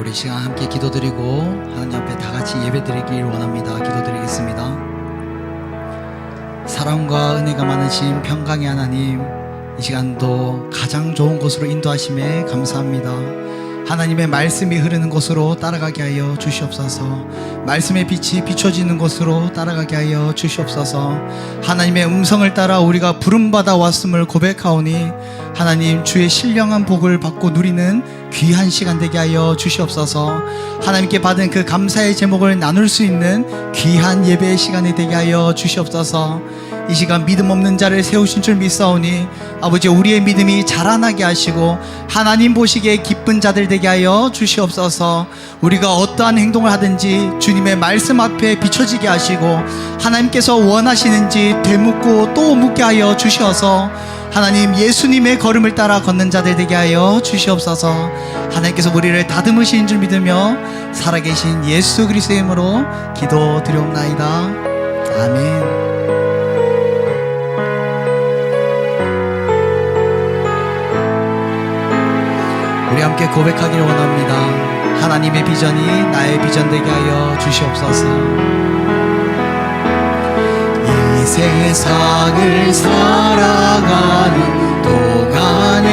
우리 시간 함께 기도드리고 하나님 앞에 다 같이 예배드리길 원합니다. 기도드리겠습니다. 사랑과 은혜가 많으신 평강의 하나님, 이 시간도 가장 좋은 곳으로 인도하심에 감사합니다. 하나님의 말씀이 흐르는 곳으로 따라가게 하여 주시옵소서. 말씀의 빛이 비춰지는 곳으로 따라가게 하여 주시옵소서. 하나님의 음성을 따라 우리가 부름받아 왔음을 고백하오니 하나님 주의 신령한 복을 받고 누리는 귀한 시간 되게 하여 주시옵소서. 하나님께 받은 그 감사의 제목을 나눌 수 있는 귀한 예배의 시간이 되게 하여 주시옵소서. 이 시간 믿음 없는 자를 세우신 줄 믿사오니 아버지, 우리의 믿음이 자라나게 하시고 하나님 보시기에 기쁜 자들 되게 하여 주시옵소서. 우리가 어떠한 행동을 하든지 주님의 말씀 앞에 비춰지게 하시고 하나님께서 원하시는지 되묻고 또 묻게 하여 주시어서 하나님 예수님의 걸음을 따라 걷는 자들 되게 하여 주시옵소서. 하나님께서 우리를 다듬으신 줄 믿으며 살아계신 예수 그리스도의 이름으로 기도드리옵나이다. 아멘. 우리 함께 고백하기를 원합니다. 하나님의 비전이 나의 비전 되게 하여 주시옵소서. 이 세상을 살아가는 동안에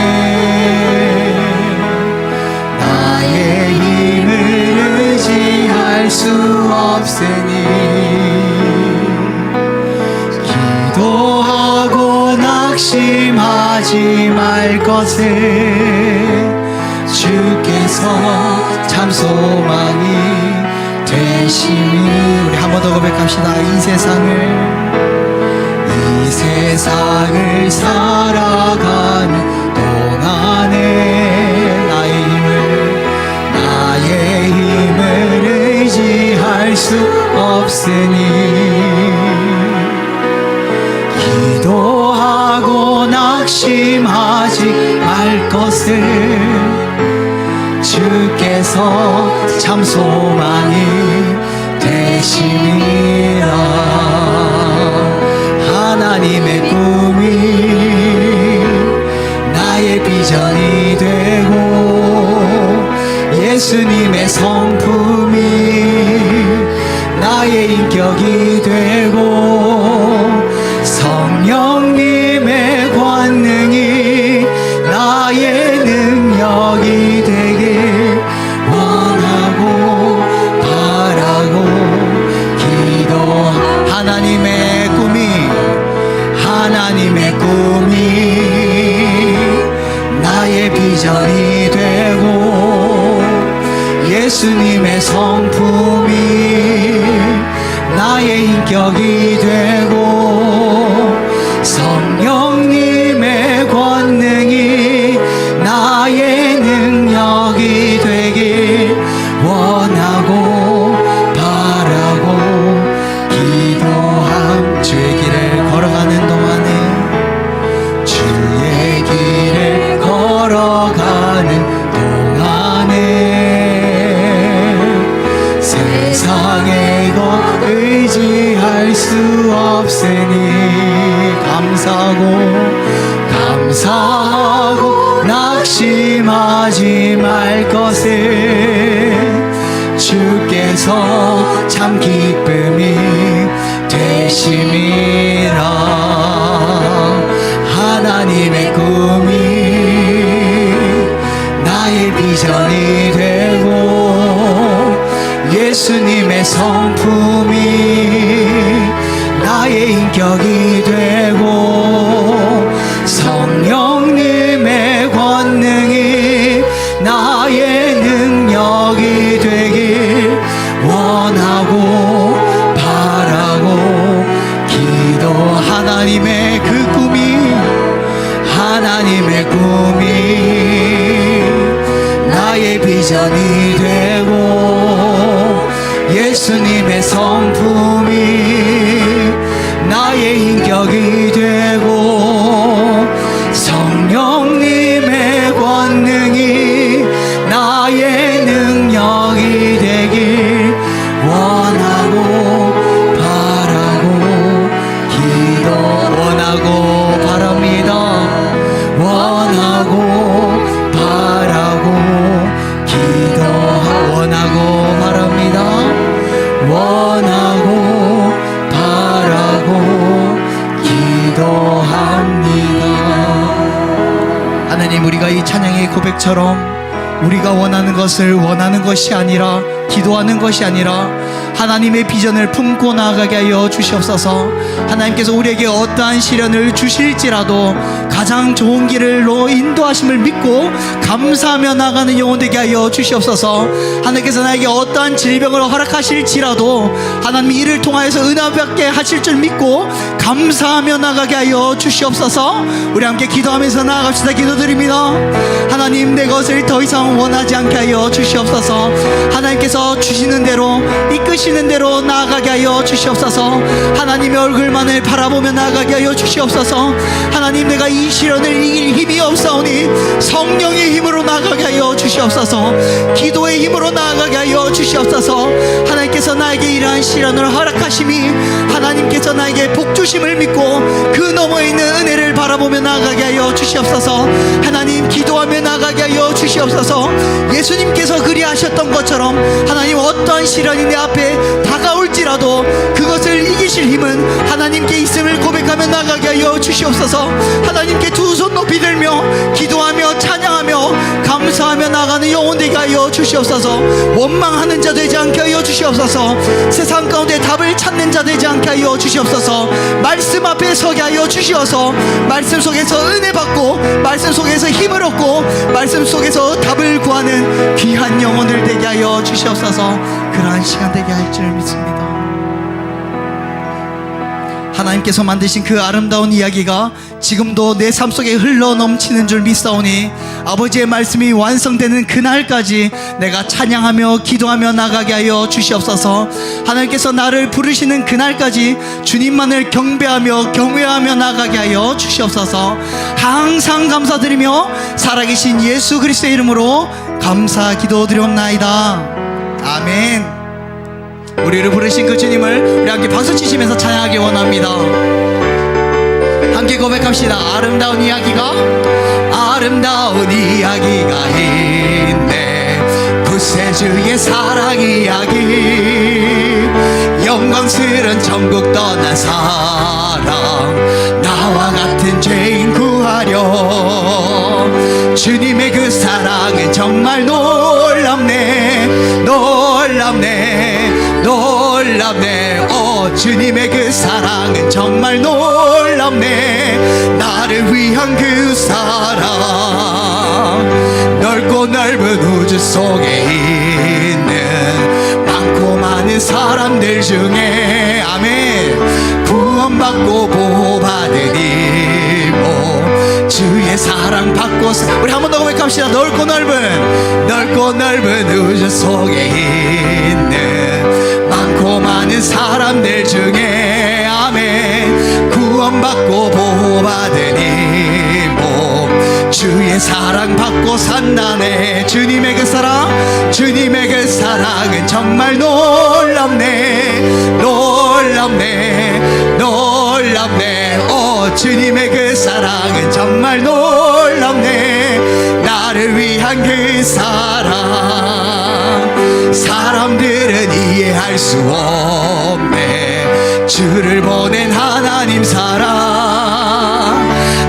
나의 힘을 의지할 수 없으니 기도하고 낙심하지 말 것을 주께서 참 소망이 되시니. 우리 한 번 더 고백합시다. 이 세상을 살아가는 동안에 나의 힘을 의지할 수 없으니 기도하고 낙심하지 말 것을 주께서 참 소망이 되시니라. 하나님의 꿈이 나의 비전이 되고 예수님의 성품이 나의 인격이 되고 성령님의 권능이 나의 능력이 되길 원하고 바라고 기도하. 하나님의 꿈이 나의 비전이 되고 예수님의 성품이 나의 인격이 되고 성령님의 권능이 나의 능력이 되길 원하고 바라고 기도함. 주의 길을 걸어가는 동안에 주의 길을 걸어가는 동안에 세상의 것 의지할 수 없으니 감사하고 낙심하지 말 것을 주께서 참 기쁨이 되심이라. 하나님의 꿈이 나의 비전이 되고 예수님의 성품이 나의 인격이 되고 성령님의 권능이 나의 능력이 되길 원하고 바라고 기도. 우리가 이 찬양의 고백처럼 우리가 원하는 것을 원하는 것이 아니라 기도하는 것이 아니라 하나님의 비전을 품고 나아가게 하여 주시옵소서. 하나님께서 우리에게 어떠한 시련을 주실지라도 가장 좋은 길로 인도하심을 믿고 감사하며 나가는 영혼 되게 하여 주시옵소서. 하나님께서 나에게 어떠한 질병을 허락하실지라도 하나님이 이를 통하여서 은혜받게 하실 줄 믿고 감사하며 나가게 하여 주시옵소서. 우리 함께 기도하면서 나아갑시다. 기도드립니다. 하나님, 내 것을 더 이상 원하지 않게 하여 주시옵소서. 하나님께서 주시는 대로 이끄시는 대로 나아가게 하여 주시옵소서. 하나님의 얼굴만을 바라보며 나아가게 하여 주시옵소서. 하나님, 내가 이 시련을 이길 힘이 없사오니 성령의 힘으로 나아가게 하여 주시옵소서. 기도의 힘으로 나아가게 하여 주시옵소서. 하나님께서 나에게 이러한 시련을 허락하심이 하나님께서 나에게 복주심을 믿고 그 너머에 있는 은혜를 바라보며 나아가게 하여 주시옵소서. 하나님, 기도하며 나아가게 하여 주시옵소서. 예수님께서 그리하셨던 것처럼 하나님, 어떠한 시련이 내 앞에 다가올지라도 그것을 이기실 힘은 하나님께 있음을 고백하며 나아가게 하여 주시옵소서. 하나님께 두 손 높이 들며 기도하며 찬양하며 감사하며 나가는 영혼 되게 하여 주시옵소서. 원망하는 자 되지 않게 하여 주시옵소서. 세상 가운데 답을 찾는 자 되지 않게 하여 주시옵소서. 말씀 앞에 서게 하여 주시어서 말씀 속에서 은혜 받고 말씀 속에서 힘을 얻고 말씀 속에서 답을 구하는 귀한 영혼을 되게 하여 주시옵소서. 그러한 시간 되게 할 줄 믿습니다. 하나님께서 만드신 그 아름다운 이야기가 지금도 내 삶 속에 흘러 넘치는 줄 믿사오니 아버지의 말씀이 완성되는 그날까지 내가 찬양하며 기도하며 나가게 하여 주시옵소서. 하나님께서 나를 부르시는 그날까지 주님만을 경배하며 경외하며 나가게 하여 주시옵소서. 항상 감사드리며 살아계신 예수 그리스도의 이름으로 감사 기도드리옵나이다. 아멘. 우리를 부르신 그 주님을 우리 함께 박수 치시면서 찬양하기 원합니다. 함께 고백합시다. 아름다운 이야기가 있네. 구세주의 사랑 이야기, 영광스런 천국 떠난 사랑, 나와 같은 죄인 구하려. 주님의 그 사랑은 정말 놀랍네. 주님의 그 사랑은 정말 놀랍네. 나를 위한 그 사랑, 넓고 넓은 우주 속에 있는 많고 많은 사람들 중에 아멘 구원받고 보호받은 이모 주의 사랑 받고 우리 한 번 더 고백합시다. 넓고 넓은 우주 속에 있는 많고 많은 사람들 중에 아멘 구원받고 보호받은 이모 주의 사랑 받고 산다네. 주님의 그 사랑은 정말 놀랍네. 주님의 그 사랑은 정말 놀랍네. 나를 위한 그 사랑, 사람들은 이해할 수 없네. 주를 보낸 하나님 사랑,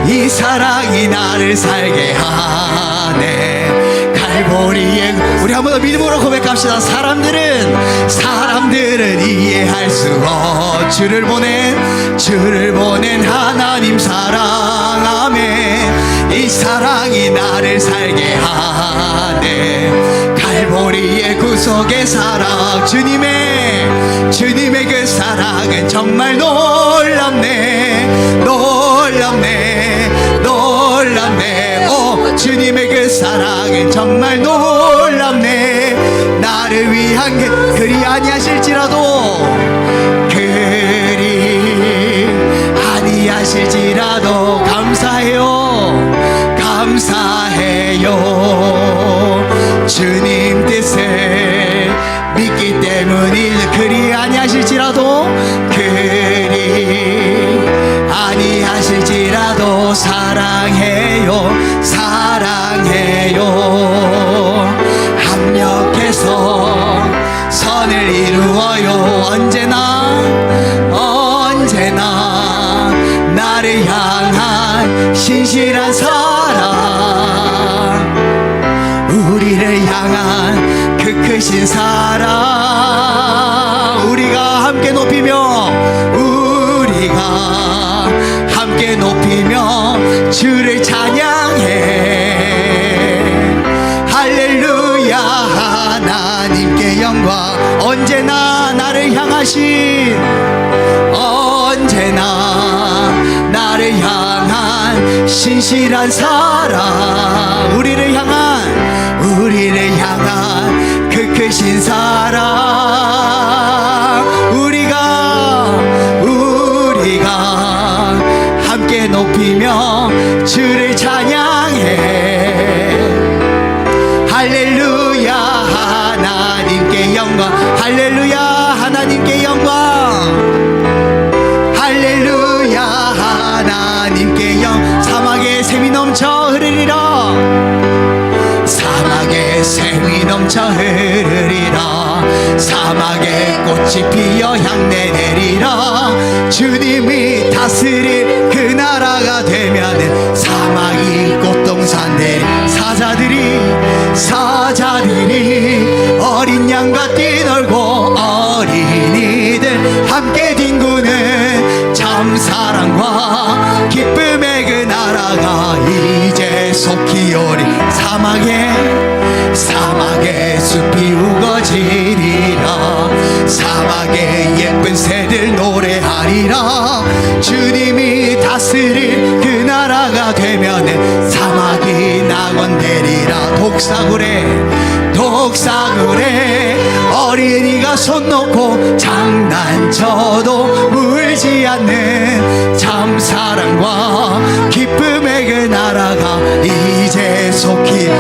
이 사랑이 나를 살게 하네. 갈보리에 우리 한 번 더 믿음으로 고백합시다. 사람들은 이해할 수 없. 주를 보낸 하나님 사랑 아멘. 이 사랑이 나를 살게 하네. 갈보리의 구속의 사랑, 주님의 그 사랑은 정말 놀랍네. 주님의 그 사랑은 정말 놀랍네. 나를 위한 그리 아니하실지라도 감사해요. 주님 뜻을 믿기 때문이죠. 그리 아니하실지라도 사랑해요. 합력해서 선을 이루어요. 언제나 나를 향한 신실한 사랑 향한 그 크신 사랑 우리가 함께 높이며 주를 찬양해. 할렐루야. 하나님께 영광. 언제나 나를 향하신 신실한 사랑 우리를 향한 그 크신 사랑 우리가 함께 높이며 주를 찬양해. 할렐루야. 하나님께 영광. 할렐루야. 하나님께 영광. 할렐루야. 하나님께 영. 사막에 샘이 넘쳐 흐르리라. 사막에 샘이 넘쳐 흐르리라. 사막에 꽃이 피어 향내 내리라. 주님이 다스릴 그 나라가 되면은 사막이 꽃동산 내 사자들이 어린 양과 뛰놀고 어린이들 함께 뒹구는 참 사랑과 기쁨의 그 나라가 이제 속히 오리. 사막에 숲이 우거지리라. 사막에 예쁜 새들 노래하리라. 주님이 다스릴 그 나라가 되면은 사막이 낙원되리라. 독사굴에 어린이가 손 놓고 장난쳐도 울지 않는 참 사랑과 기쁨의 그 나라가 이제 속히.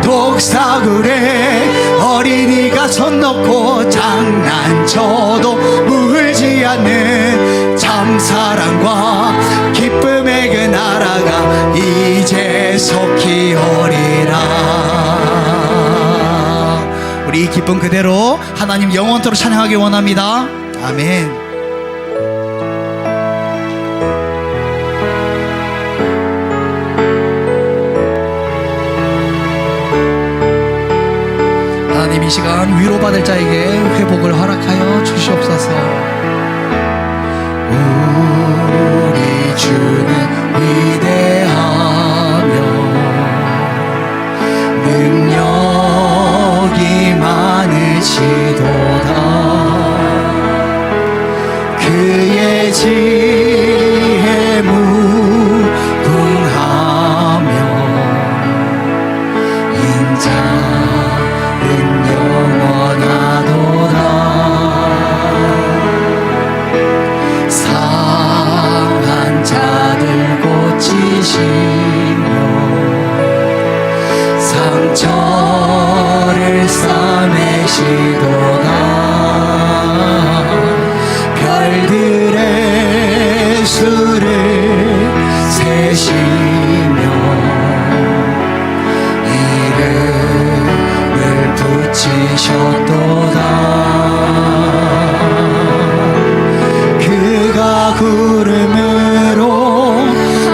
독사굴에 어린이가 손 놓고 장난쳐도 울지 않는 참 사랑과 기쁨의 그 나라가 이제 속히 오리라. 우리 이 기쁨 그대로 하나님 영원토록 찬양하기 원합니다. 아멘. 하나님 이 시간 위로받을 자에게 회복을 허락하여 주시옵소서. 우리 주는 위대하며 능력이 많으시도다. 그의 지혜 무궁하며 인자는 영원하도다. 상한 자들 고치시며 상처를 싸매시도다. 별들의 수를 세시며 이름을 붙이셨도다. 그가 구름으로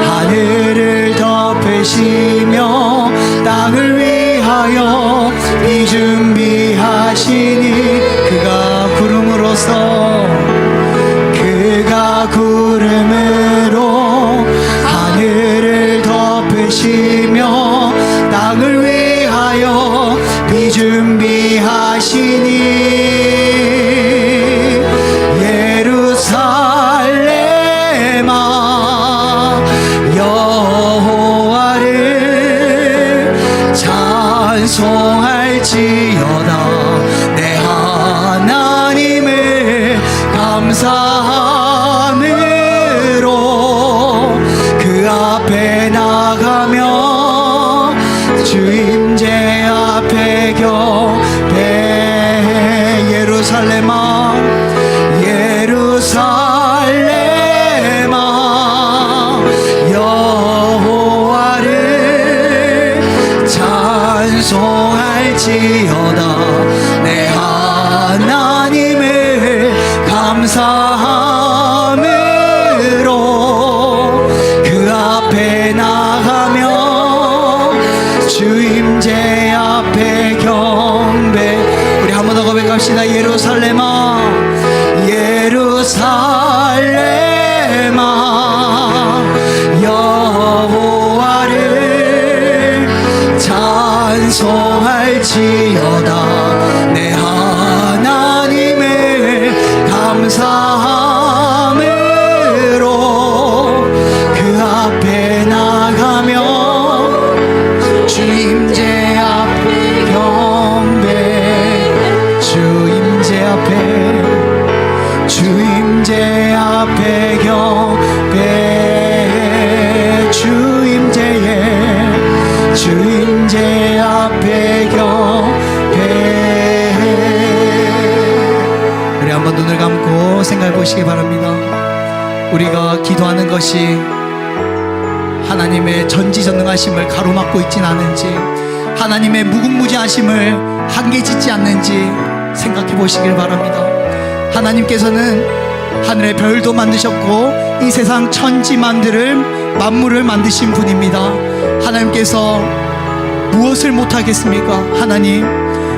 하늘을 덮으시며 땅을 위하여 비 준비하시니. 그가 구름으로 하늘을 덮으시며 땅을 위하여 비 준비하시니. 예루살렘아 여호와를 찬송할지어다. 내 하나님을 감사함으로 그 앞에 나가며 주임제 앞에 격배. 예루살렘아 여호와를 찬송할지어다. 내 하나님을 감사함으로 그 앞에 나가며 주임제 할지어다. 내 하나님을 감사함으로 그 앞에 나가며 주임제 앞에 경배, 주임제 앞에, 주임제 앞에 경배, 주임제에, 주임제 앞에 경배. 우리 한번 눈을 감고 생각해 보시기 바랍니다. 우리가 기도하는 것이 하나님의 전지전능하심을 가로막고 있진 않은지, 하나님의 무궁무진하심을 한계짓지 않는지 생각해 보시길 바랍니다. 하나님께서는 하늘의 별도 만드셨고 이 세상 천지 만물을 만드신 분입니다. 하나님께서 무엇을 못하겠습니까? 하나님,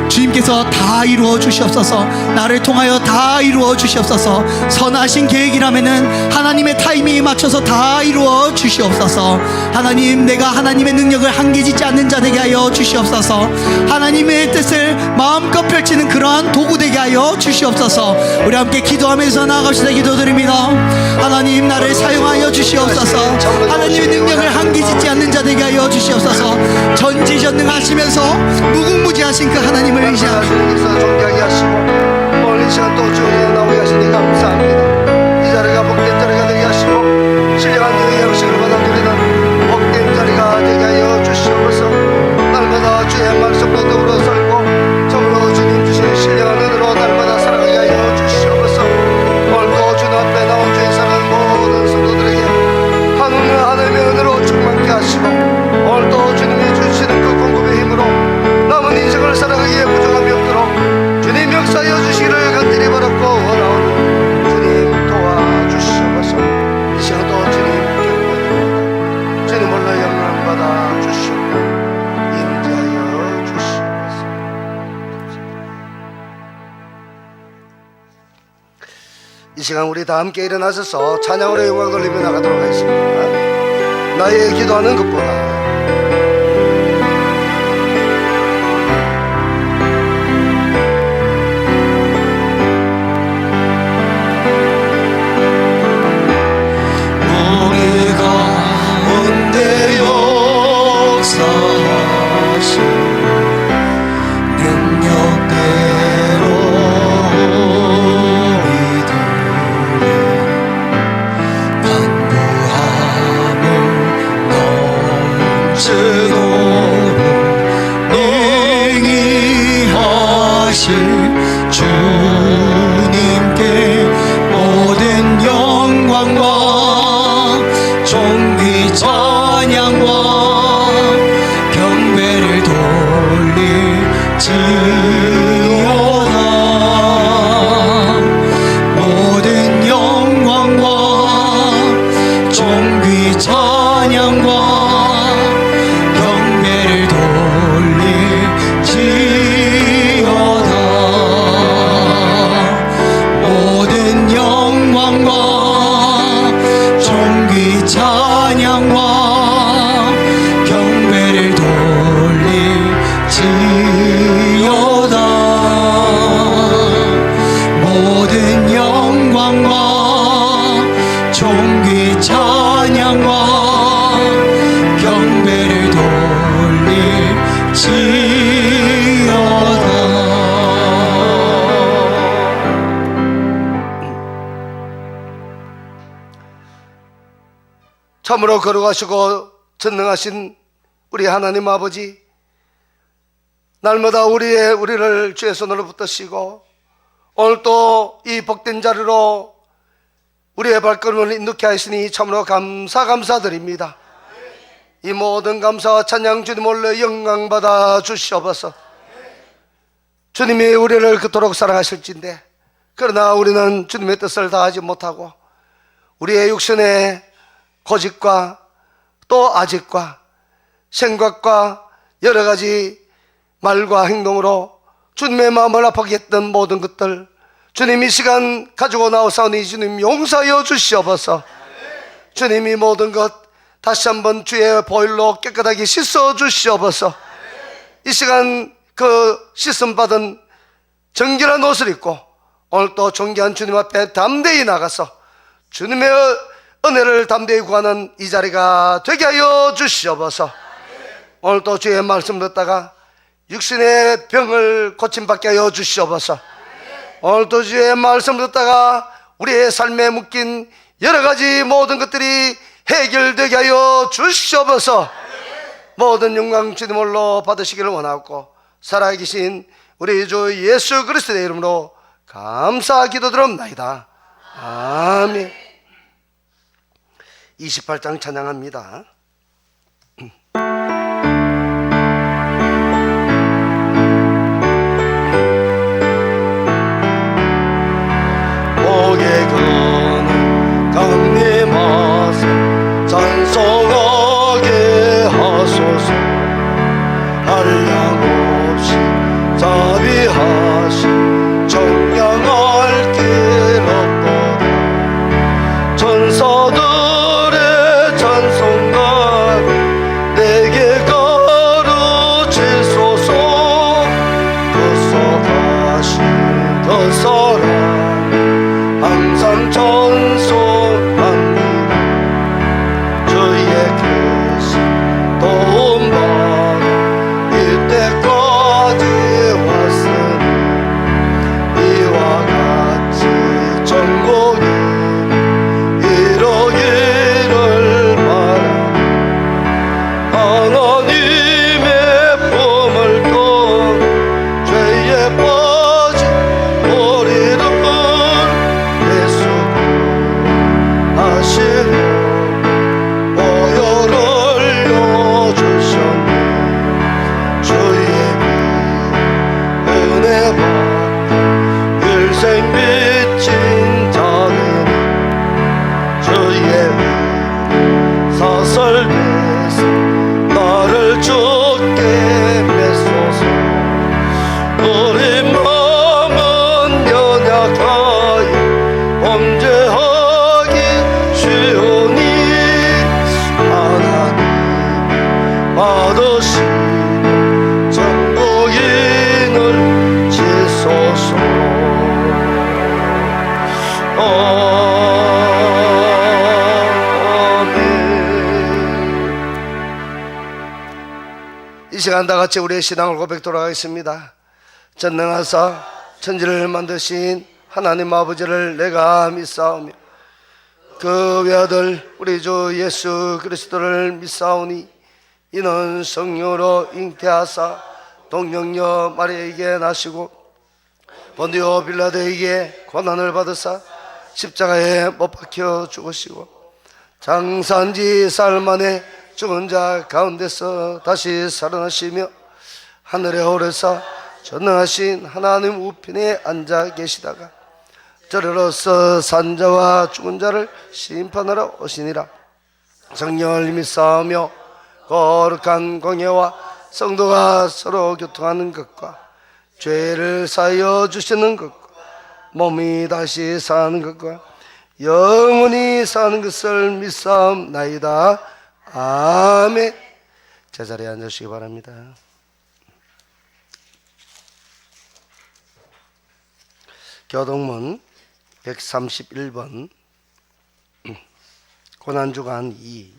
주님께서 다 이루어 주시옵소서. 나를 통하여 다 이루어 주시옵소서. 선하신 계획이라면은 하나님의 타이밍에 맞춰서 다 이루어 주시옵소서. 하나님, 내가 하나님의 능력을 한계짓지 않는 자 되게 하여 주시옵소서. 하나님의 뜻을 마음껏 펼치는 그러한 도구 되게 하여 주시옵소서. 우리 함께 기도하면서 나아갑시다. 기도드립니다. 하나님, 나를 사용하여 주시옵소서. 하나님의 능력을 한계짓지 않는 자 되게 하여 주시옵소서. 전지전능하시면서 무궁무진하신 그 하나님을 의지하며 주님께서 존귀하게 하시고 오늘 이 시간 또 주님에 나오게 하시니 감사합니다. 이 자리가 복된 자리가 되게 하시고 신령한 주의 영식을 받아들이는 복된 자리가 되게 하여 주시옵소서. 날마다 주의 말씀으로 더불어 살고 저물어 주님 주신 신령한 은혜로 날마다 살아가게 하여 주시옵소서. 오늘도 주님 앞에 나온 주의 사랑하는 모든 성도들에게 하나님의 은혜로 충만케 하시고 오늘도 주님이 주시는 그 공급의 힘으로 남은 인생을 살아가기에 부족함이 없도록 주님 역사하여 주시기를 간절히 바랐고 원하오니 주님 도와주시옵소서. 이 시간도 주님께 구원합니다. 주님 홀로 영광 받아 주시옵고 임재하여 주시옵소서. 이 시간 우리 다 함께 일어나셔서 찬양으로 영광 돌리며 나가도록 하겠습니다. 나의 기도하는 것보다 주님께 모든 영광과 존귀 찬양과 경배를 돌릴지어다. 모든 영광과 존귀 찬양과 경배를 돌릴지어다. 모든 영광과 존귀 찬양과 경배를 돌릴지어다. 모든 영광과 존귀 찬양과 경배를 돌릴지어다. 참으로 거룩하시고 전능하신 우리 하나님 아버지, 날마다 우리를 주의 손으로 붙드시고 오늘 또 이 복된 자리로 우리의 발걸음을 인도케 하시니 참으로 감사드립니다. 이 모든 감사와 찬양 주님 홀로 영광 받아 주시옵소서. 주님이 우리를 그토록 사랑하실진데 그러나 우리는 주님의 뜻을 다하지 못하고 우리의 육신의 고집과 또 아집과 생각과 여러 가지 말과 행동으로 주님의 마음을 아프게 했던 모든 것들 주님 이 시간 가지고 나오사오니 주님 용서하여 주시옵소서. 주님이 모든 것 다시 한번 주의 보혈로 깨끗하게 씻어 주시옵소서. 이 시간 그 씻음받은 정결한 옷을 입고 오늘 또 존귀한 주님 앞에 담대히 나가서 주님의 은혜를 담대히 구하는 이 자리가 되게 하여 주시옵소서. 오늘 또 주의 말씀 듣다가 육신의 병을 고침받게 하여 주시옵소서. 오늘 또 주의 말씀 듣다가 우리의 삶에 묶인 여러 가지 모든 것들이 해결되게 하여 주시옵소서. 모든 영광 주님 홀로 받으시기를 원하고 살아계신 우리 주 예수 그리스도의 이름으로 감사 기도드립나이다. 아멘. 28장 찬양합니다. 목에 거는 강림하사 찬송하게 하소서. 한량 없이 자비하신 청량할 길 없도다. 천사들의 찬송가 내게 가르치소서. 거룩하신 그 사랑 항상 찬송합니다. 주의 계신 도움받아 이때까지 왔으니 이와 같이 천국이 이루기를 바라. 하나님의 품을 또 죄에 빠진 우리를 예수 하시려 보혈을 흘려주셨네. 주의 은혜 받고 일생 빚진 자들은 주의 사설에서 나를 죽게 맺소서. 우리 마음은 연약하여 범죄하기 쉬우니 하나님 받으시는 전부인을 지소서. 아멘. 이 시간 다 같이 우리의 신앙을 고백하도록 하겠습니다. 전능하사 천지를 만드신 하나님 아버지를 내가 믿사오며 그 외아들 우리 주 예수 그리스도를 믿사오니 이는 성령으로 잉태하사 동정녀 마리아에게 나시고 본디오 빌라도에게 고난을 받으사 십자가에 못 박혀 죽으시고 장사한 지 사흘 만에 죽은 자 가운데서 다시 살아나시며 하늘에 오르사 전능하신 하나님 우편에 앉아 계시다가 저리로서 산자와 죽은 자를 심판하러 오시니라. 성령을 믿사오며 거룩한 공예와 성도가 서로 교통하는 것과 죄를 사하여 주시는 것과 몸이 다시 사는 것과 영원히 사는 것을 믿사옵나이다. 아멘. 제자리에 앉으시기 바랍니다. 교동문 131번 고난주간 2.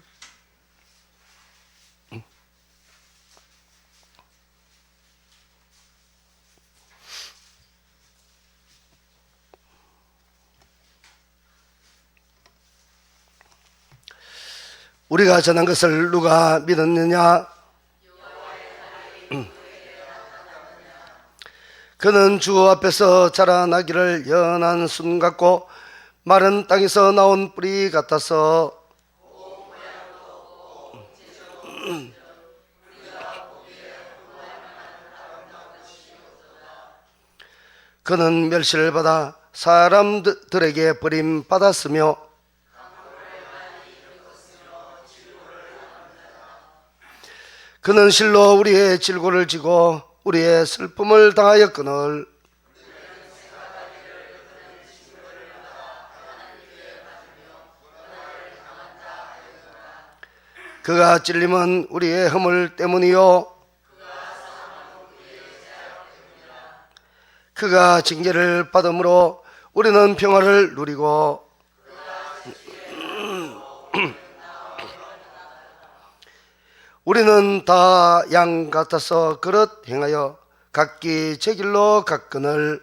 우리가 전한 것을 누가 믿었느냐? 그는 주 앞에서 자라나기를 연한 순 같고 마른 땅에서 나온 뿌리 같아서 그는 멸시를 받아 사람들에게 버림받았으며 그는 실로 우리의 질고를 지고 우리의 슬픔을 당하였거늘 그가 찔림은 우리의 허물 때문이요 그가 징계를 받음으로 우리는 평화를 누리고 우리는 다 양 같아서 그릇 행하여 각기 제 길로 갔거늘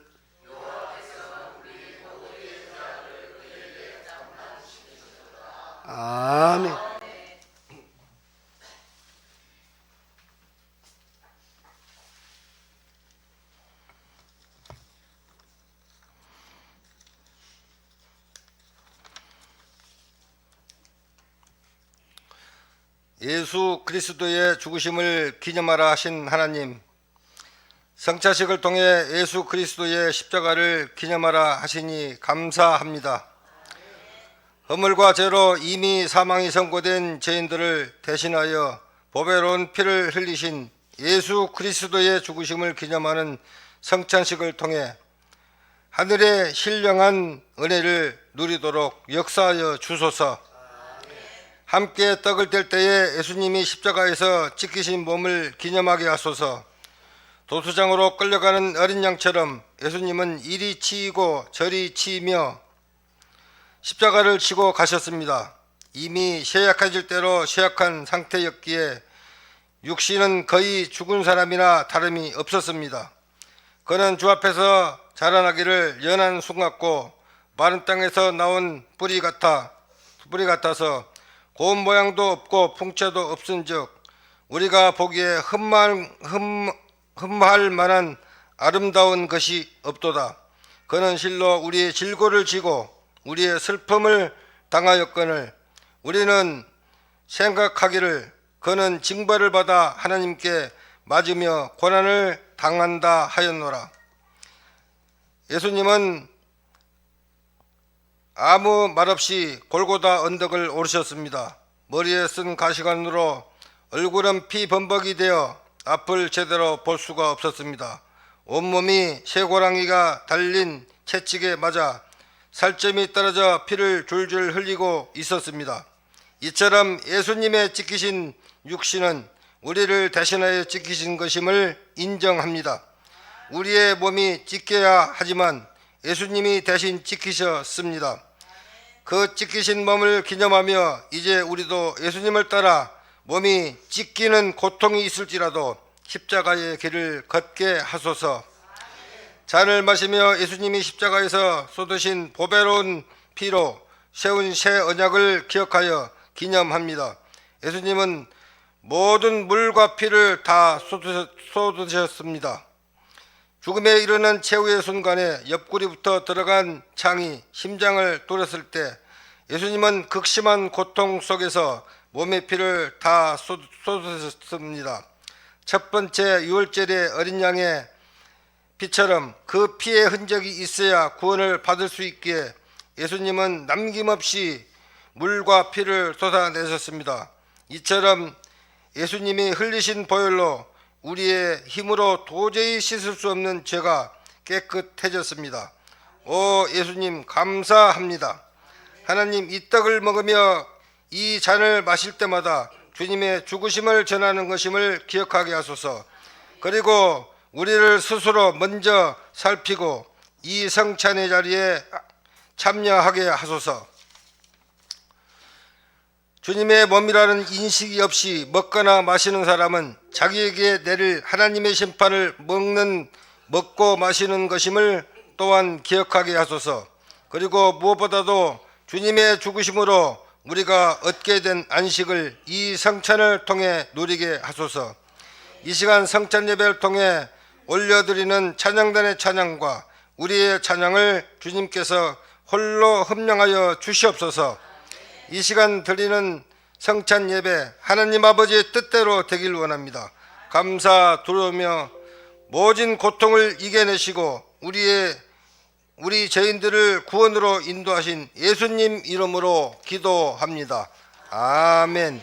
아멘. 예수 그리스도의 죽으심을 기념하라 하신 하나님, 성찬식을 통해 예수 그리스도의 십자가를 기념하라 하시니 감사합니다. 허물과 죄로 이미 사망이 선고된 죄인들을 대신하여 보배로운 피를 흘리신 예수 그리스도의 죽으심을 기념하는 성찬식을 통해 하늘의 신령한 은혜를 누리도록 역사하여 주소서. 함께 떡을 뗄 때에 예수님이 십자가에서 찢기신 몸을 기념하게 하소서. 도수장으로 끌려가는 어린 양처럼 예수님은 이리 치이고 저리 치이며 십자가를 치고 가셨습니다. 이미 쇠약해질 대로 쇠약한 상태였기에 육신은 거의 죽은 사람이나 다름이 없었습니다. 그는 주 앞에서 자라나기를 연한 순 같고 마른 땅에서 나온 뿌리 같아서 고운 모양도 없고 풍채도 없은즉 우리가 보기에 흠할 만한 아름다운 것이 없도다. 그는 실로 우리의 질고를 지고 우리의 슬픔을 당하였거늘 우리는 생각하기를 그는 징벌을 받아 하나님께 맞으며 고난을 당한다 하였노라. 예수님은 아무 말 없이 골고다 언덕을 오르셨습니다. 머리에 쓴 가시관으로 얼굴은 피범벅이 되어 앞을 제대로 볼 수가 없었습니다. 온몸이 쇠고랑이가 달린 채찍에 맞아 살점이 떨어져 피를 줄줄 흘리고 있었습니다. 이처럼 예수님의 찢기신 육신은 우리를 대신하여 찢기신 것임을 인정합니다. 우리의 몸이 찢겨야 하지만 예수님이 대신 찢기셨습니다. 그 찢기신 몸을 기념하며 이제 우리도 예수님을 따라 몸이 찢기는 고통이 있을지라도 십자가의 길을 걷게 하소서. 잔을 마시며 예수님이 십자가에서 쏟으신 보배로운 피로 세운 새 언약을 기억하여 기념합니다. 예수님은 모든 물과 피를 다 쏟으셨습니다. 죽음에 이르는 최후의 순간에 옆구리부터 들어간 창이 심장을 뚫었을 때 예수님은 극심한 고통 속에서 몸의 피를 다 쏟으셨습니다. 첫 번째 유월절의 어린 양의 피처럼 그 피의 흔적이 있어야 구원을 받을 수 있기에 예수님은 남김없이 물과 피를 쏟아내셨습니다. 이처럼 예수님이 흘리신 보혈로 우리의 힘으로 도저히 씻을 수 없는 죄가 깨끗해졌습니다. 오 예수님 감사합니다. 하나님, 이 떡을 먹으며 이 잔을 마실 때마다 주님의 죽으심을 전하는 것임을 기억하게 하소서. 그리고 우리를 스스로 먼저 살피고 이 성찬의 자리에 참여하게 하소서. 주님의 몸이라는 인식이 없이 먹거나 마시는 사람은 자기에게 내릴 하나님의 심판을 먹고 마시는 것임을 또한 기억하게 하소서. 그리고 무엇보다도 주님의 죽으심으로 우리가 얻게 된 안식을 이 성찬을 통해 누리게 하소서. 이 시간 성찬 예배를 통해 올려드리는 찬양단의 찬양과 우리의 찬양을 주님께서 홀로 흠령하여 주시옵소서. 이 시간 드리는 성찬 예배 하나님 아버지의 뜻대로 되길 원합니다. 감사 드리며 모진 고통을 이겨내시고 우리 죄인들을 구원으로 인도하신 예수님 이름으로 기도합니다. 아멘.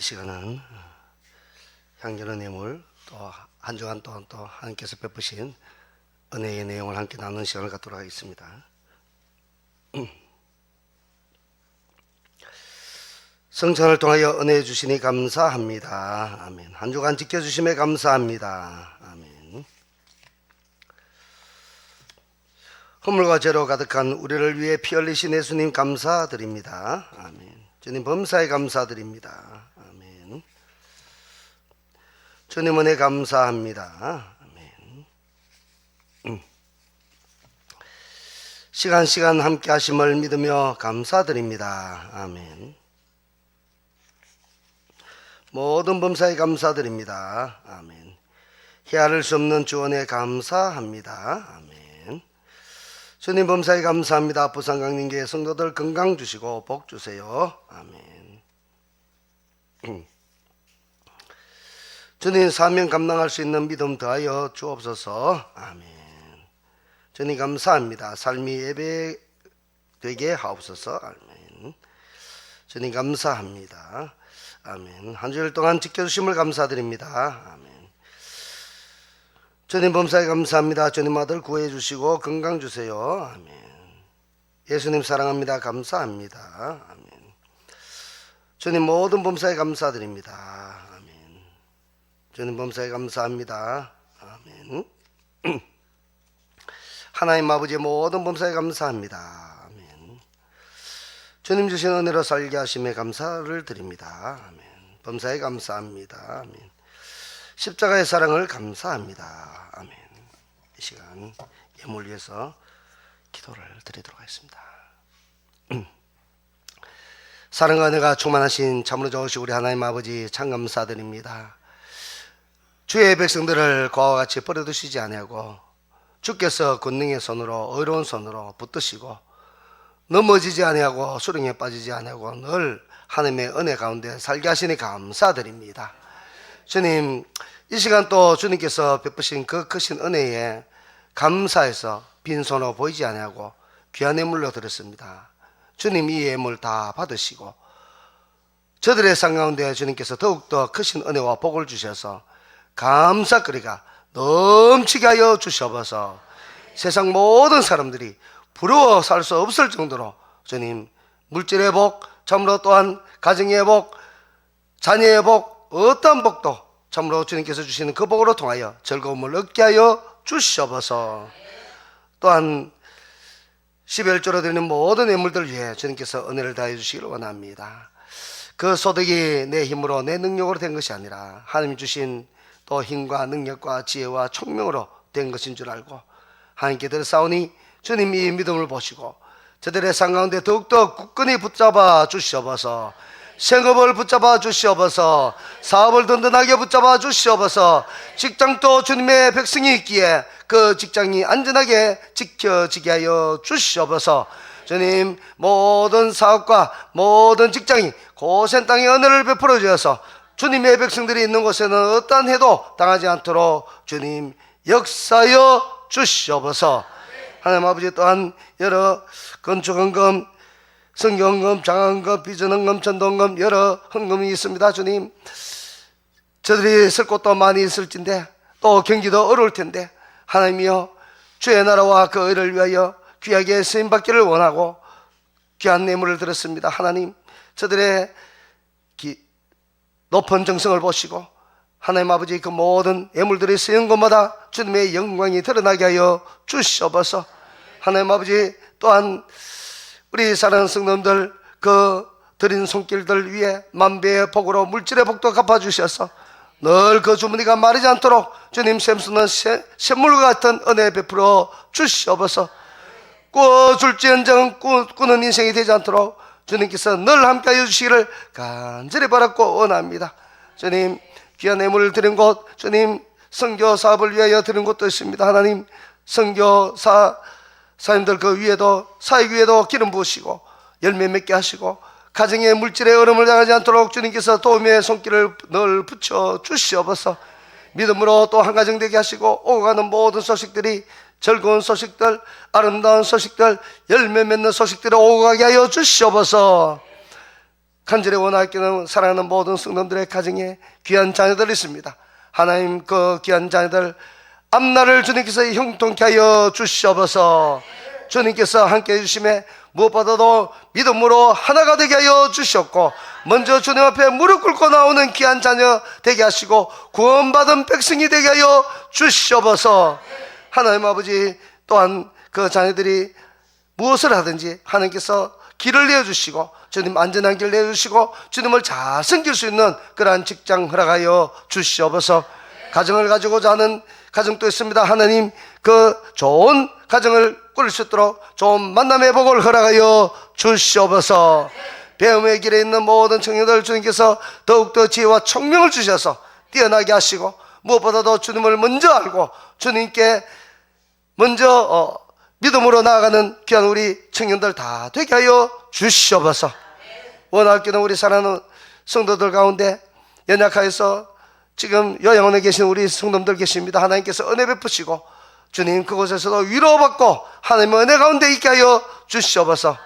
이 시간은 향기로운 예물 또 한 주간 동안 또 하나님께서 베푸신 은혜의 내용을 함께 나누는 시간을 갖도록 하겠습니다. 성찬을 통하여 은혜 주시니 감사합니다. 아멘. 한 주간 지켜주심에 감사합니다. 아멘. 허물과 죄로 가득한 우리를 위해 피 흘리신 예수님 감사드립니다. 아멘. 주님 범사에 감사드립니다. 아멘. 주님 은혜 감사합니다. 아멘. 시간 함께 하심을 믿으며 감사드립니다. 아멘. 모든 범사에 감사드립니다. 아멘. 헤아릴 수 없는 주원에 감사합니다. 아멘. 주님 범사에 감사합니다. 부산강림교회 성도들 건강 주시고 복 주세요. 아멘. 주님 사명 감당할 수 있는 믿음 더하여 주옵소서. 아멘. 주님 감사합니다. 삶이 예배되게 하옵소서. 아멘. 주님 감사합니다. 아멘. 한 주일 동안 지켜주심을 감사드립니다. 아멘. 주님 범사에 감사합니다. 주님 아들 구해 주시고 건강 주세요. 아멘. 예수님 사랑합니다. 감사합니다. 아멘. 주님 모든 범사에 감사드립니다. 아멘. 주님 범사에 감사합니다. 아멘. 하나님 아버지 모든 범사에 감사합니다. 아멘. 주님 주신 은혜로 살게 하심에 감사를 드립니다. 아멘. 범사에 감사합니다. 아멘. 십자가의 사랑을 감사합니다. 아멘. 이 시간 예물 위해서 기도를 드리도록 하겠습니다. 사랑과 은혜가 충만하신 참으로 좋으신 우리 하나님 아버지 참 감사드립니다. 주의 백성들을 과와 같이 버려두시지 아니하고 주께서 권능의 손으로 의로운 손으로 붙드시고 넘어지지 아니하고 수렁에 빠지지 아니하고 늘 하나님의 은혜 가운데 살게 하시니 감사드립니다. 주님 이 시간 또 주님께서 베푸신 그 크신 은혜에 감사해서 빈손으로 보이지 아니하고 귀한 예물로 드렸습니다. 주님 이 예물 다 받으시고 저들의 삶 가운데 주님께서 더욱더 크신 은혜와 복을 주셔서 감사거리가 넘치게 하여 주셔서 세상 모든 사람들이 부러워 살 수 없을 정도로 주님 물질의 복, 참으로 또한 가정의 복, 자녀의 복, 어떤 복도 참으로 주님께서 주시는 그 복으로 통하여 즐거움을 얻게 하여 주셔서 또한 11조로 드리는 모든 예물들 위해 주님께서 은혜를 다해 주시기를 원합니다. 그 소득이 내 힘으로 내 능력으로 된 것이 아니라 하나님 주신 또 힘과 능력과 지혜와 총명으로 된 것인 줄 알고 하나님께 드렸사오니 주님 이 믿음을 보시고 저들의 삶 가운데 더욱더 굳건히 붙잡아 주시옵소서. 생업을 붙잡아 주시옵소서. 사업을 든든하게 붙잡아 주시옵소서. 직장도 주님의 백성이 있기에 그 직장이 안전하게 지켜지게 하여 주시옵소서. 주님 모든 사업과 모든 직장이 고센 땅의 은혜를 베풀어 주셔서 주님의 백성들이 있는 곳에는 어떠한 해도 당하지 않도록 주님 역사여 주시옵소서. 하나님 아버지 또한 여러 건축헌금, 성경헌금, 장헌금, 비전헌금, 전도헌금 여러 헌금이 있습니다. 주님 저들이 쓸 곳도 많이 있을진데 또 경기도 어려울 텐데 하나님이여 주의 나라와 그 의를 위하여 귀하게 쓰임받기를 원하고 귀한 예물을 드렸습니다. 하나님 저들의 높은 정성을 보시고 하나님 아버지 그 모든 예물들이 쓰인 곳마다 주님의 영광이 드러나게 하여 주시옵소서. 하나님 아버지 또한 우리 사랑하는 성도들 그 드린 손길들 위해 만배의 복으로 물질의 복도 갚아주셔서 늘 그 주머니가 마르지 않도록 주님 샘솟는 샘물과 같은 은혜 베풀어 주시옵소서. 꾸어줄지언정 꾸는 인생이 되지 않도록 주님께서 늘 함께하여 주시기를 간절히 바랐고 원합니다. 주님 귀한 예물을 드린 곳 주님 선교 사업을 위하여 드린 곳도 있습니다. 하나님 선교 사님들 그 위에도 사역 위에도 기름 부으시고 열매 맺게 하시고 가정의 물질의 얼음을 당하지 않도록 주님께서 도움의 손길을 늘 붙여 주시옵소서. 믿음으로 또 한 가정 되게 하시고 오고 가는 모든 소식들이 즐거운 소식들, 아름다운 소식들, 열매 맺는 소식들을 오고 가게 하여 주시옵소서. 간절히 원하기는 사랑하는 모든 성도들의 가정에 귀한 자녀들이 있습니다. 하나님 그 귀한 자녀들 앞날을 주님께서 형통케 하여 주시옵소서. 주님께서 함께 해주심에 무엇보다도 믿음으로 하나가 되게 하여 주셨고, 먼저 주님 앞에 무릎 꿇고 나오는 귀한 자녀 되게 하시고 구원받은 백성이 되게 하여 주시옵소서. 하나님 아버지, 또한 그 자녀들이 무엇을 하든지 하나님께서 길을 내어주시고, 주님 안전한 길 내어주시고, 주님을 잘 섬길 수 있는 그러한 직장 허락하여 주시옵소서. 가정을 가지고자 하는 가정도 있습니다. 하나님 그 좋은 가정을 꾸릴 수 있도록 좋은 만남의 복을 허락하여 주시옵소서. 배움의 길에 있는 모든 청년들 주님께서 더욱더 지혜와 총명을 주셔서 뛰어나게 하시고, 무엇보다도 주님을 먼저 알고 주님께 먼저 믿음으로 나아가는 귀한 우리 청년들 다 되게 하여 주시옵소서. 원하기는 우리 사랑하는 성도들 가운데 연약하여서 지금 요양원에 계신 우리 성도들 계십니다. 하나님께서 은혜 베푸시고 주님 그곳에서도 위로받고 하나님의 은혜 가운데 있게 하여 주시옵소서.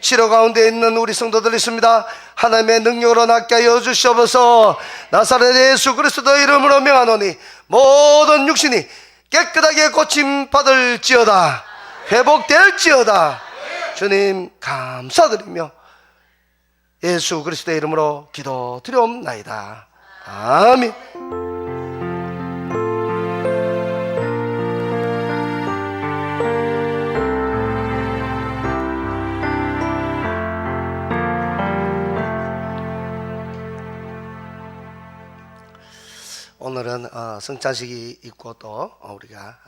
치료 가운데 있는 우리 성도들 있습니다. 하나님의 능력으로 낫게 하여 주시옵소서. 나사렛 예수 그리스도의 이름으로 명하노니 모든 육신이 깨끗하게 고침 받을지어다. 회복될지어다. 주님 감사드리며 예수 그리스도의 이름으로 기도드리옵나이다. 아멘. 오늘은 성찬식이 있고 또 우리가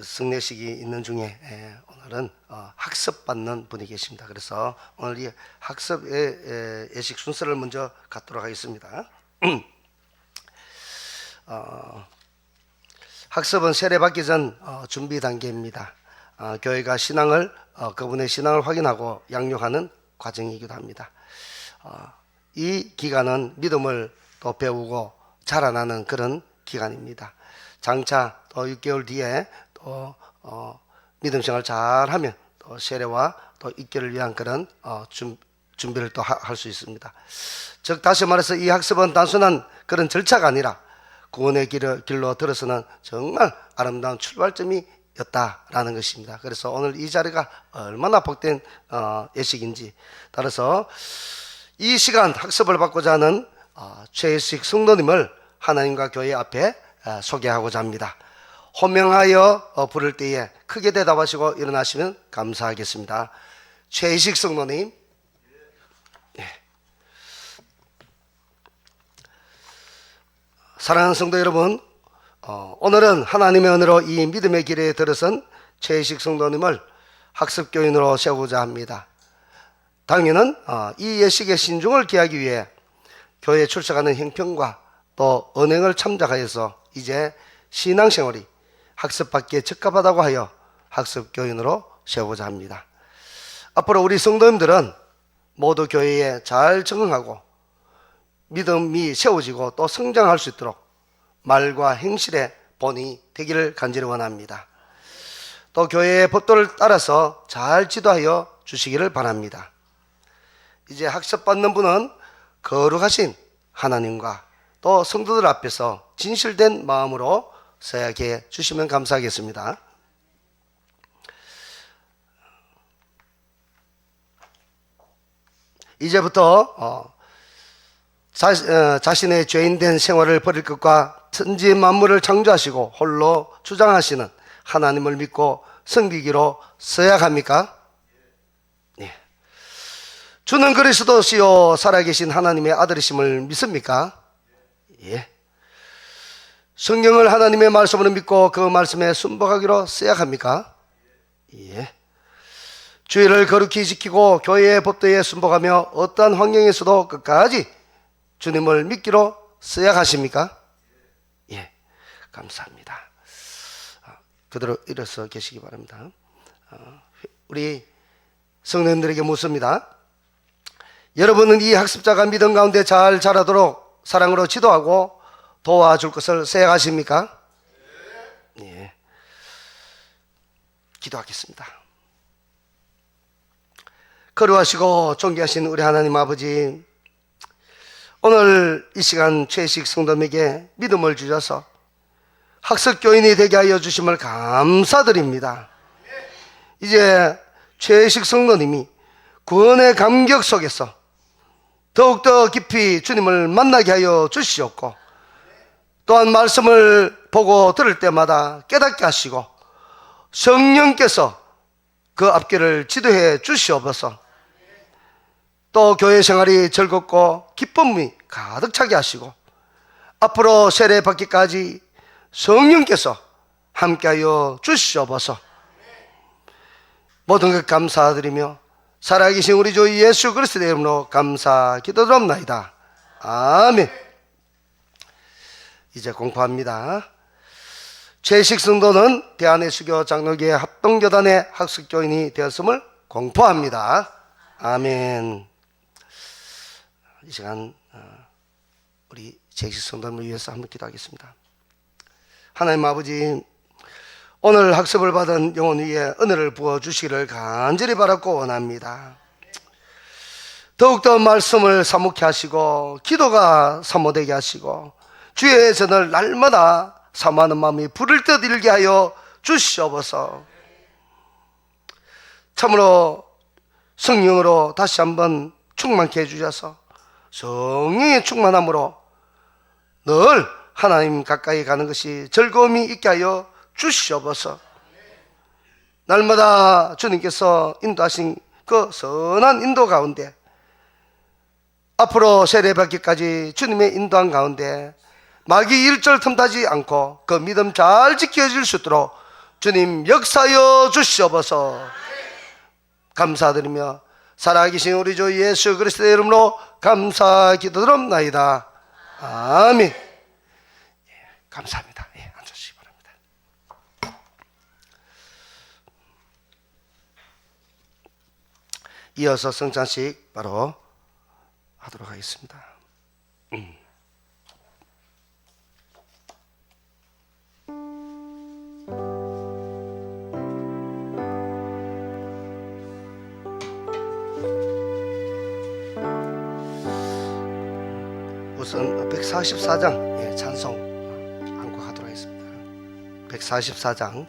승례식이 있는 중에 오늘은 학습받는 분이 계십니다. 그래서 오늘 이 학습의 예식 순서를 먼저 갖도록 하겠습니다. 학습은 세례받기 전 준비 단계입니다. 교회가 신앙을 그분의 신앙을 확인하고 양육하는 과정이기도 합니다. 이 기간은 믿음을 또 배우고 자라나는 그런 기간입니다. 장차 또 6개월 뒤에 또 믿음 생활 잘하면 또 세례와 또 입교를 위한 그런 준비를 또 할 수 있습니다. 즉 다시 말해서 이 학습은 단순한 그런 절차가 아니라 구원의 길로 들어서는 정말 아름다운 출발점이었다라는 것입니다. 그래서 오늘 이 자리가 얼마나 복된 예식인지, 따라서 이 시간 학습을 받고자 하는 최혜식 성도님을 하나님과 교회 앞에 소개하고자 합니다. 호명하여 부를 때에 크게 대답하시고 일어나시면 감사하겠습니다. 최희식 성도님. 네. 사랑하는 성도 여러분, 오늘은 하나님의 은혜로 이 믿음의 길에 들어선 최희식 성도님을 학습교인으로 세우고자 합니다. 당연은 이 예식의 신중을 기하기 위해 교회에 출석하는 형편과 또 언행을 참작하여서 이제 신앙생활이 학습받기에 적합하다고 하여 학습교인으로 세우고자 합니다. 앞으로 우리 성도님들은 모두 교회에 잘 적응하고 믿음이 세워지고 또 성장할 수 있도록 말과 행실의 본이 되기를 간절히 원합니다. 또 교회의 법도를 따라서 잘 지도하여 주시기를 바랍니다. 이제 학습받는 분은 거룩하신 하나님과 또 성도들 앞에서 진실된 마음으로 서약해 주시면 감사하겠습니다. 이제부터 자신의 죄인된 생활을 버릴 것과 천지 만물을 창조하시고 홀로 주장하시는 하나님을 믿고 섬기기로 서약합니까? 네. 주는 그리스도시요 살아계신 하나님의 아들이심을 믿습니까? 예. 성경을 하나님의 말씀으로 믿고 그 말씀에 순복하기로 서약합니까? 예. 주의를 거룩히 지키고 교회의 법도에 순복하며 어떠한 환경에서도 끝까지 주님을 믿기로 서약하십니까? 예. 감사합니다. 그대로 일어서 계시기 바랍니다. 우리 성도님들에게 묻습니다. 여러분은 이 학습자가 믿음 가운데 잘 자라도록 사랑으로 지도하고 도와줄 것을 서약하십니까? 예. 기도하겠습니다. 거룩하시고 존귀하신 우리 하나님 아버지, 오늘 이 시간 최식 성도님에게 믿음을 주셔서 학습교인이 되게 하여 주심을 감사드립니다. 이제 최식 성도님이 구원의 감격 속에서 더욱더 깊이 주님을 만나게 하여 주시옵고, 또한 말씀을 보고 들을 때마다 깨닫게 하시고 성령께서 그 앞길을 지도해 주시옵소서. 또 교회 생활이 즐겁고 기쁨이 가득 차게 하시고 앞으로 세례 받기까지 성령께서 함께하여 주시옵소서. 모든 것 감사드리며 살아계신 우리 주 예수 그리스도의 이름으로 감사 기도드립나이다. 아멘. 이제 공포합니다. 최식 성도는 대한예수교 장로교회 합동교단의 학습교인이 되었음을 공포합니다. 아멘. 이 시간 우리 최식 성도님을 위해서 한번 기도하겠습니다. 하나님 아버지, 오늘 학습을 받은 영혼 위에 은혜를 부어주시기를 간절히 바라고 원합니다. 더욱더 말씀을 사묵게 하시고 기도가 사모되게 하시고 주의 전을 날마다 사모하는 마음이 부를 듯 일게 하여 주시옵소서. 참으로 성령으로 다시 한번 충만케 해주셔서 성령의 충만함으로 늘 하나님 가까이 가는 것이 즐거움이 있게 하여 주시옵소서. 날마다 주님께서 인도하신 그 선한 인도 가운데 앞으로 세례받기까지 주님의 인도한 가운데 마귀 일절 틈타지 않고 그 믿음 잘 지켜질 수 있도록 주님 역사하여 주시옵소서. 감사드리며 살아계신 우리 주 예수 그리스도의 이름으로 감사 기도드립나이다. 아멘. 감사합니다. 앉으시기 바랍니다. 이어서 성찬식 바로 하도록 하겠습니다. 우선 144장 찬송 안고 가도록 하겠습니다. 144장.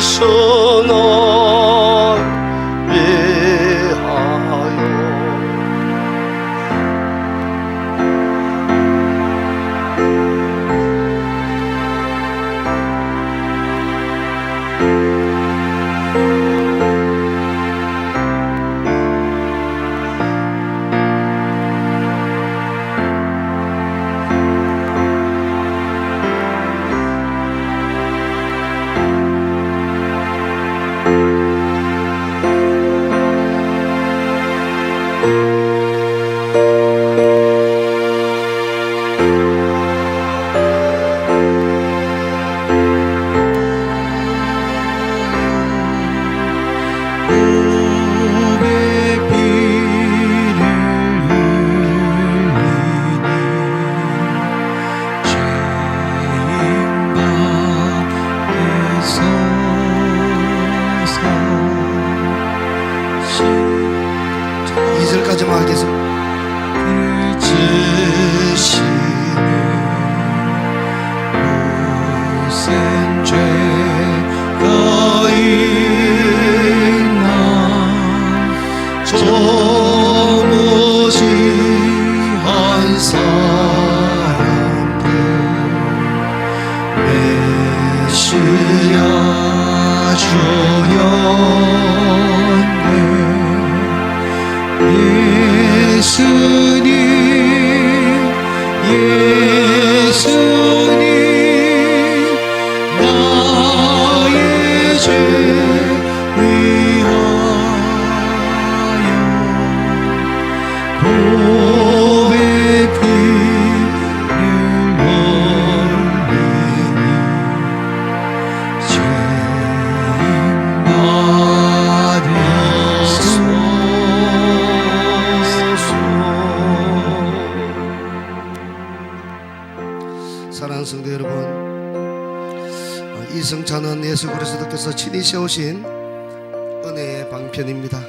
예수는 이절까지만 하겠습니다. 무슨 죄가 있나 조무지한 사람들 메시아 주였네. 예수님 나의 죄 위하여 보배 피를 흘리니 죄인 받으소서. 이승찬은 예수 그리스도께서 친히 세우신 은혜의 방편입니다.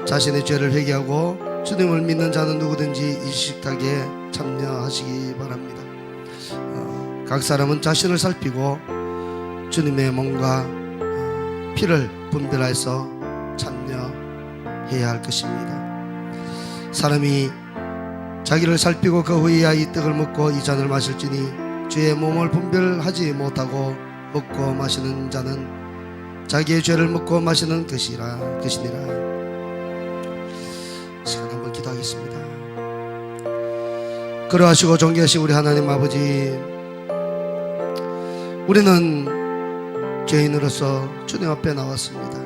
자신의 죄를 회개하고 주님을 믿는 자는 누구든지 이 식탁에 참여하시기 바랍니다. 각 사람은 자신을 살피고 주님의 몸과 피를 분별해서 참여해야 할 것입니다. 사람이 자기를 살피고 그 후에야 이 떡을 먹고 이 잔을 마실지니 주의 몸을 분별하지 못하고 먹고 마시는 자는 자기의 죄를 먹고 마시는 것이니라. 시간 한번 기도하겠습니다. 그러하시고 존귀하신 우리 하나님 아버지, 우리는 죄인으로서 주님 앞에 나왔습니다.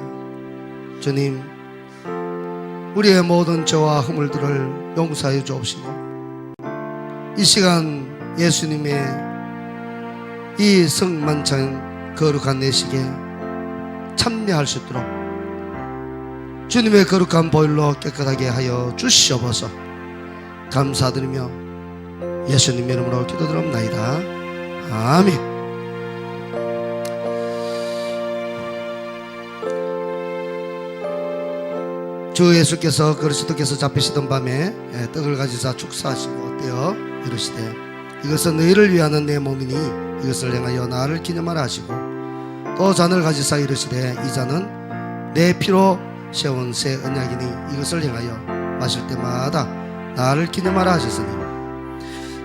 주님, 우리의 모든 죄와 허물들을 용서하여 주옵시고 이 시간 예수님의 이 성만찬 거룩한 내식에 참여할 수 있도록 주님의 거룩한 보혈로 깨끗하게 하여 주시옵소서. 감사드리며 예수님 이름으로 기도드립나이다. 아멘. 주 예수께서 그리스도께서 잡히시던 밤에 떡을 가지사 축사하시고 떼어 이르시되 이것은 너희를 위하는 내 몸이니 이것을 행하여 나를 기념하라 하시고 또 잔을 가지사 이르시되 이 잔은 내 피로 세운 새 언약이니 이것을 행하여 마실 때마다 나를 기념하라 하셨으니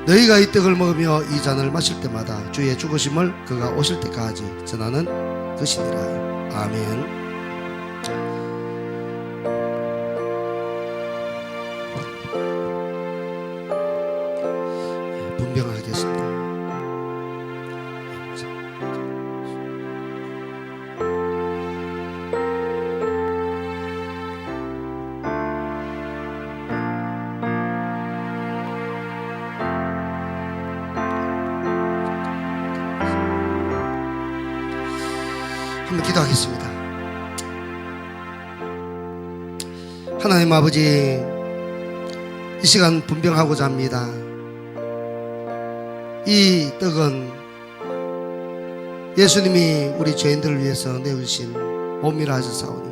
너희가 이 떡을 먹으며 이 잔을 마실 때마다 주의 죽으심을 그가 오실 때까지 전하는 것이니라. 아멘. 분별하겠습니다. 한번 기도하겠습니다. 하나님 아버지, 이 시간 분별하고자 합니다. 이 떡은 예수님이 우리 죄인들을 위해서 내주신 몸이라 하셨사오니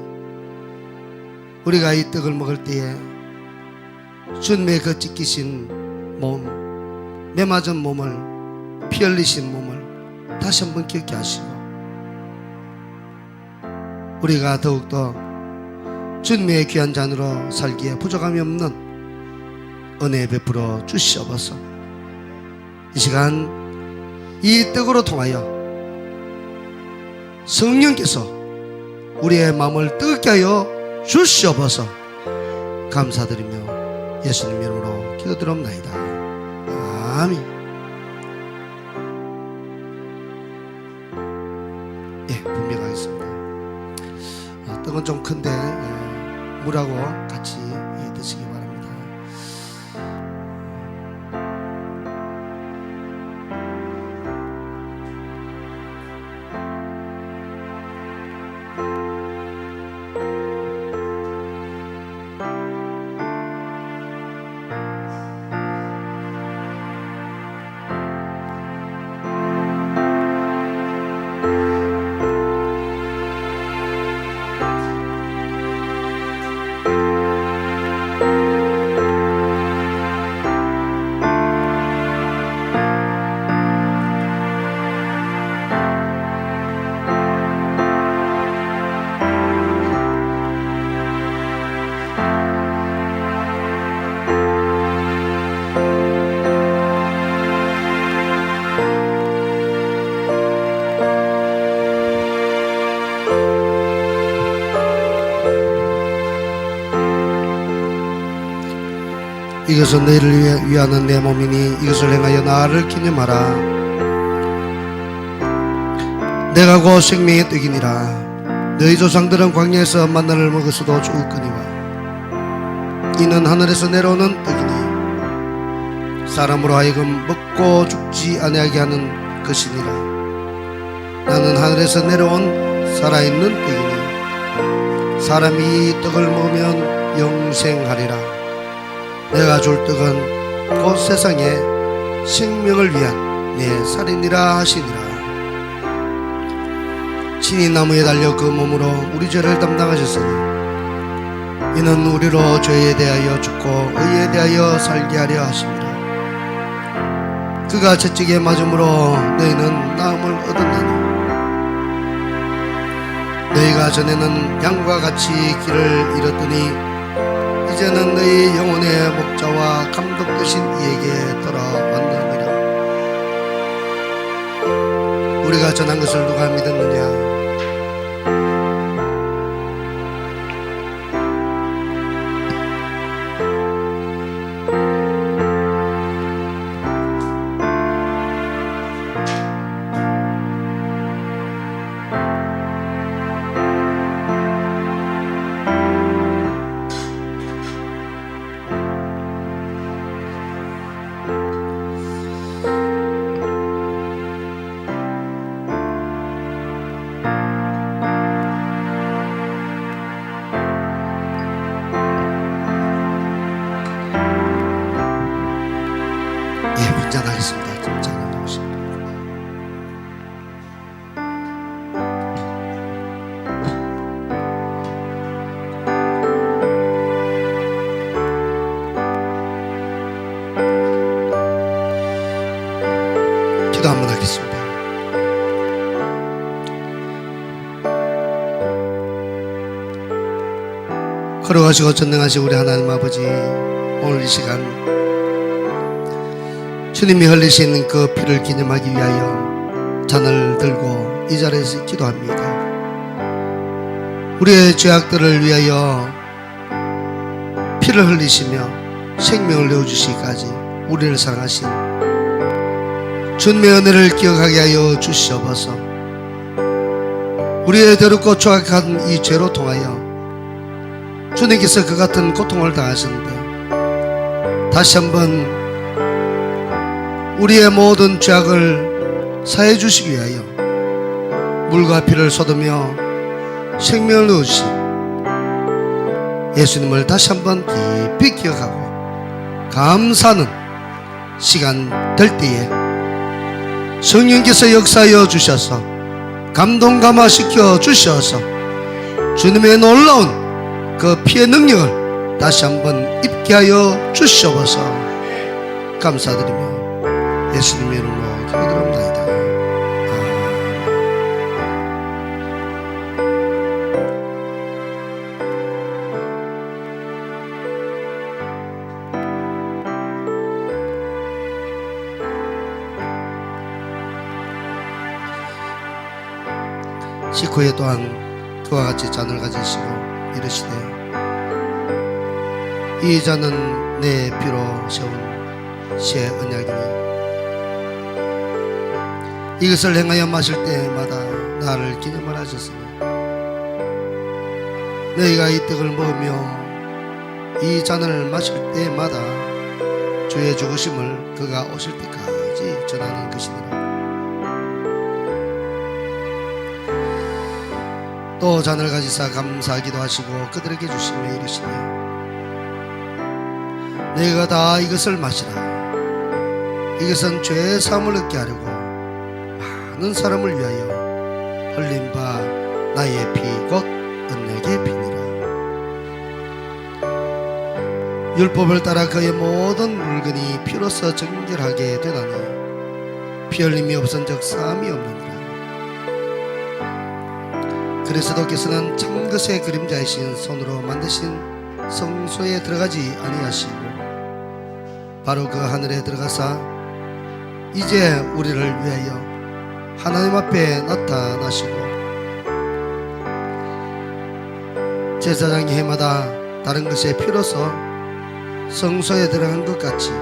우리가 이 떡을 먹을 때에 주님의 그 찢기신 몸, 매맞은 몸을, 피 흘리신 몸을 다시 한번 기억게 하시고 우리가 더욱더 주님의 귀한 잔으로 살기에 부족함이 없는 은혜 베풀어 주시옵소서. 이 시간 이 떡으로 통하여 성령께서 우리의 마음을 뜨겁게 하여 주시옵소서. 감사드리며 예수님 이름으로 기도드립나이다. 아멘. 예, 분명하겠습니다. 떡은 좀 큰데 물하고 같이 드시기 바랍니다. 이것은 너희를 위하는 내 몸이니 이것을 행하여 나를 기념하라. 내가 곧 생명의 떡이니라. 너희 조상들은 광야에서 만나를 먹었어도 죽었거니와 이는 하늘에서 내려오는 떡이니 사람으로 하여금 먹고 죽지 아니하게 하는 것이니라. 나는 하늘에서 내려온 살아있는 떡이니 사람이 이 떡을 먹으면 영생하리라. 내가 줄 떡은 곧 세상의 생명을 위한 내 살이니라 하시니라. 친히 나무에 달려 그 몸으로 우리 죄를 담당하셨으니 이는 우리로 죄에 대하여 죽고 의에 대하여 살게 하려 하심이라. 그가 채찍에 맞음으로 너희는 나음을 얻었나니 너희가 전에는 양과 같이 길을 잃었더니 이제는 너희 영혼의 목자와 감독 되신 이에게 돌아왔느니라. 우리가 전한 것을 누가 믿었느냐? 예, 분장하겠습니다. 장님 나오십니다. 기도 한번 하겠습니다. 걸어가시고 전능하신 우리 하나님 아버지, 오늘 이 시간 주님이 흘리신 그 피를 기념하기 위하여 잔을 들고 이 자리에서 기도합니다. 우리의 죄악들을 위하여 피를 흘리시며 생명을 내어주시기까지 우리를 사랑하신 주님의 은혜를 기억하게 하여 주시옵소서. 우리의 더럽고 조악한 이 죄로 통하여 주님께서 그 같은 고통을 당하셨는데 다시 한번 우리의 모든 죄악을 사해 주시기 위하여 물과 피를 쏟으며 생명을 넣으신 예수님을 다시 한번 깊이 기억하고 감사하는 시간 될 때에 성령께서 역사하여 주셔서 감동 감화시켜 주셔서 주님의 놀라운 그 피의 능력을 다시 한번 입게 하여 주시옵소서. 감사드리며 예수님의 이름으로 기도드립니다. 식후에 또한 그와 같이 잔을 가지시고 이르시되 이 잔은 내 피로 세운 새 언약이니 이것을 행하여 마실 때마다 나를 기념하라 하셨으니 너희가 이 떡을 먹으며 이 잔을 마실 때마다 주의 죽으심을 그가 오실 때까지 전하는 것이니라. 또 잔을 가지사 감사하기도 하시고 그들에게 주시며 이르시되 너희가 다 이것을 마시라. 이것은 죄의 사함을 얻게 하려고 많은 사람을 위하여 흘린 바 나의 피 곧 언약의 피니라. 율법을 따라 그의 모든 물건이 피로써 정결하게 되나니 피 흘림이 없은즉 사함이 없느니라. 그래서 도께서는 참것의 그림자이신 손으로 만드신 성소에 들어가지 아니하시고 바로 그 하늘에 들어가사 이제 우리를 위하여 하나님 앞에 나타나시고 제사장이 해마다 다른 것의 피로서 성소에 들어간 것 같이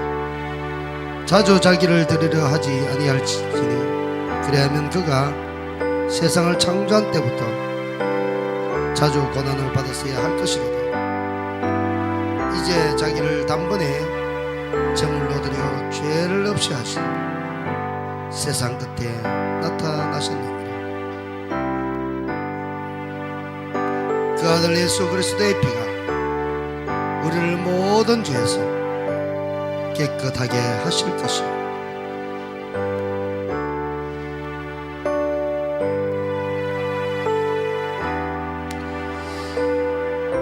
자주 자기를 드리려 하지 아니할지니 그래야면 그가 세상을 창조한 때부터 자주 고난을 받았어야 할 것이로다. 이제 자기를 단번에 제물로 드려 죄를 없이 하시고 세상 끝에 나타나셨느니라. 그 아들 예수 그리스도의 피가 우리를 모든 죄에서 깨끗하게 하실 것이요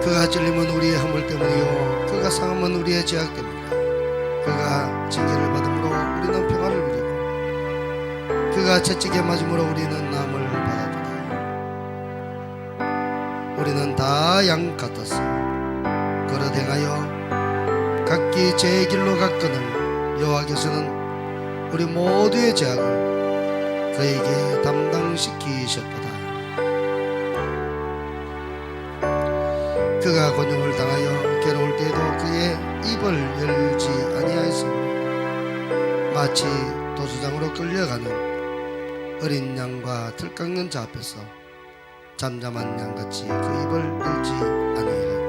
그가 찔림은 우리의 허물 때문이요 그가 상함은 우리의 죄악 때문이라. 그가 징계를 받음으로 우리는 평안을 누리고 그가 채찍에 맞음으로 우리는 남을 받았도다. 우리는 다 양 같았어. 그릇 행하여 각기 제 길로 갔거늘 여호와께서는 우리 모두의 죄악을 그에게 담당시키셨도다. 그가 곤욕을 당하여 괴로울 때에도 그의 입을 열지 아니하였으며 마치 도수장으로 끌려가는 어린 양과 틀 깎는 자 앞에서 잠잠한 양같이 그 입을 열지 아니하였다.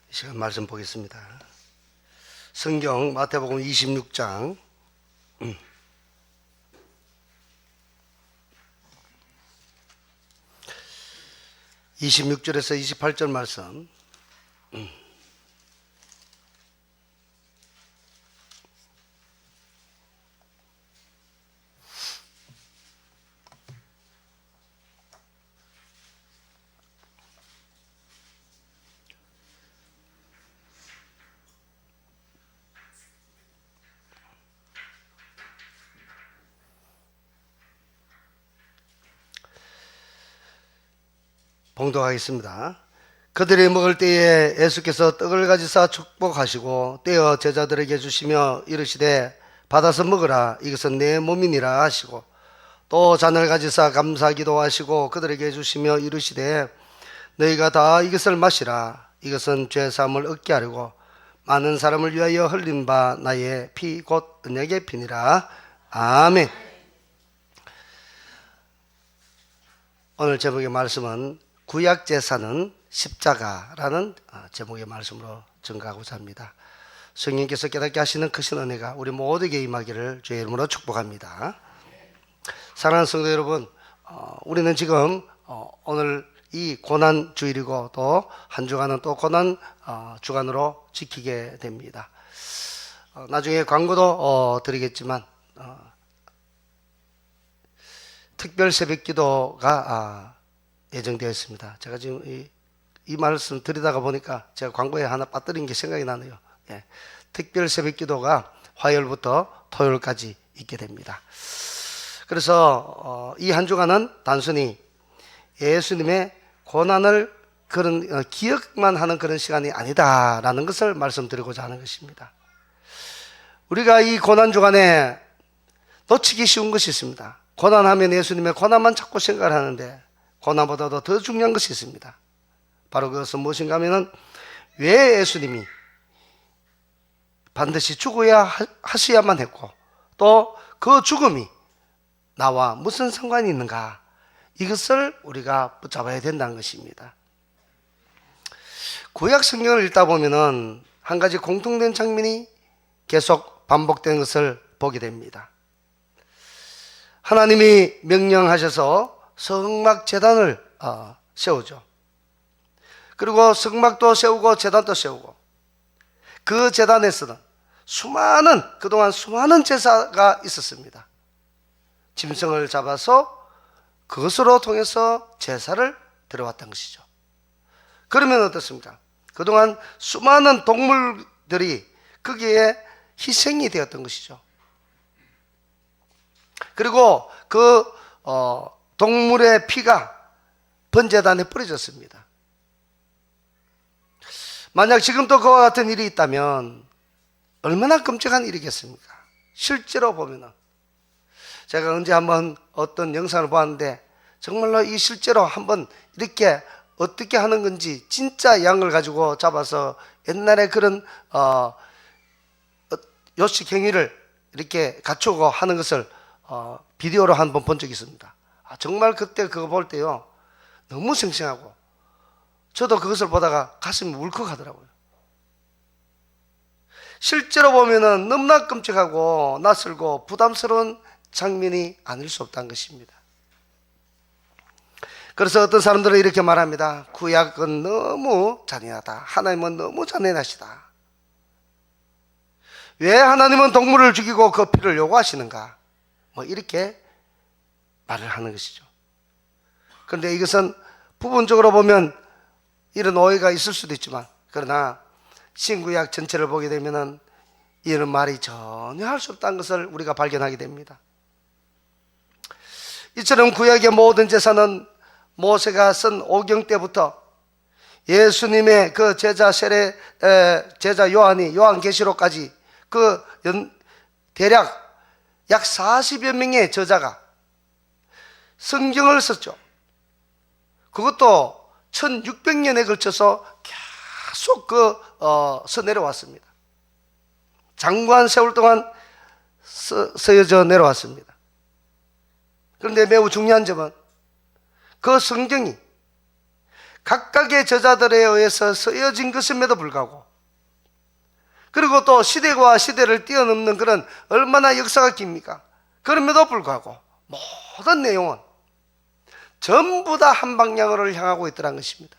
이 시간 말씀 보겠습니다. 성경 마태복음 26장 26절에서 28절 말씀. 봉독하겠습니다. 그들이 먹을 때에 예수께서 떡을 가지사 축복하시고 떼어 제자들에게 주시며 이르시되 받아서 먹으라 이것은 내 몸이니라 하시고 또 잔을 가지사 감사 기도하시고 그들에게 주시며 이르시되 너희가 다 이것을 마시라 이것은 죄 사함을 얻게 하려고 많은 사람을 위하여 흘린 바 나의 피 곧 언약의 피니라. 아멘. 오늘 제목의 말씀은 구약 제사는 십자가라는 제목의 말씀으로 증거하고자 합니다. 성령께서 깨닫게 하시는 크신 은혜가 우리 모두에게 임하기를 주의 이름으로 축복합니다. 사랑하는 성도 여러분, 우리는 지금 오늘 이 고난 주일이고 또 한 주간은 또 고난 주간으로 지키게 됩니다. 나중에 광고도 드리겠지만 특별 새벽 기도가 예정되어 있습니다. 제가 지금 이 말씀 드리다가 보니까 제가 광고에 하나 빠뜨린 게 생각이 나네요. 예. 특별 새벽 기도가 화요일부터 토요일까지 있게 됩니다. 그래서 이 한 주간은 단순히 예수님의 고난을 그런 기억만 하는 그런 시간이 아니다라는 것을 말씀드리고자 하는 것입니다. 우리가 이 고난 주간에 놓치기 쉬운 것이 있습니다. 고난하면 예수님의 고난만 자꾸 생각을 하는데 고난보다도 더 중요한 것이 있습니다. 바로 그것은 무엇인가 하면 왜 예수님이 반드시 죽어야 하셔야만 했고 또 그 죽음이 나와 무슨 상관이 있는가, 이것을 우리가 붙잡아야 된다는 것입니다. 구약 성경을 읽다 보면은 한 가지 공통된 장면이 계속 반복된 것을 보게 됩니다. 하나님이 명령하셔서 성막 제단을 세우죠. 그리고 성막도 세우고 제단도 세우고 그 제단에서는 그동안 수많은 제사가 있었습니다. 짐승을 잡아서 그것으로 통해서 제사를 드려왔던 것이죠. 그러면 어떻습니까? 그동안 수많은 동물들이 거기에 희생이 되었던 것이죠. 그리고 그 동물의 피가 번제단에 뿌려졌습니다. 만약 지금도 그와 같은 일이 있다면 얼마나 끔찍한 일이겠습니까? 실제로 보면은 제가 언제 한번 어떤 영상을 보았는데 정말로 이 실제로 한번 이렇게 어떻게 하는 건지 진짜 양을 가지고 잡아서 옛날에 그런 요식 행위를 이렇게 갖추고 하는 것을 비디오로 한번 본 적이 있습니다. 정말 그때 그거 볼 때요 너무 생생하고 저도 그것을 보다가 가슴이 울컥하더라고요. 실제로 보면은 너무나 끔찍하고 낯설고 부담스러운 장면이 아닐 수 없다는 것입니다. 그래서 어떤 사람들은 이렇게 말합니다. 구약은 너무 잔인하다. 하나님은 너무 잔인하시다. 왜 하나님은 동물을 죽이고 그 피를 요구하시는가? 뭐 이렇게 말을 하는 것이죠. 그런데 이것은 부분적으로 보면 이런 오해가 있을 수도 있지만 그러나 신구약 전체를 보게 되면은 이런 말이 전혀 할 수 없다는 것을 우리가 발견하게 됩니다. 이처럼 구약의 모든 제사는 모세가 쓴 오경 때부터 예수님의 그 제자 요한이 요한계시록까지 대략 약 40여 명의 저자가 성경을 썼죠. 그것도 1600년에 걸쳐서 계속 써 내려왔습니다. 장구한 세월 동안 쓰여져 내려왔습니다. 그런데 매우 중요한 점은 그 성경이 각각의 저자들에 의해서 쓰여진 것임에도 불구하고 그리고 또 시대와 시대를 뛰어넘는 그런 얼마나 역사가 깁니까? 그럼에도 불구하고 모든 내용은 전부 다 한 방향으로 향하고 있더라는 것입니다.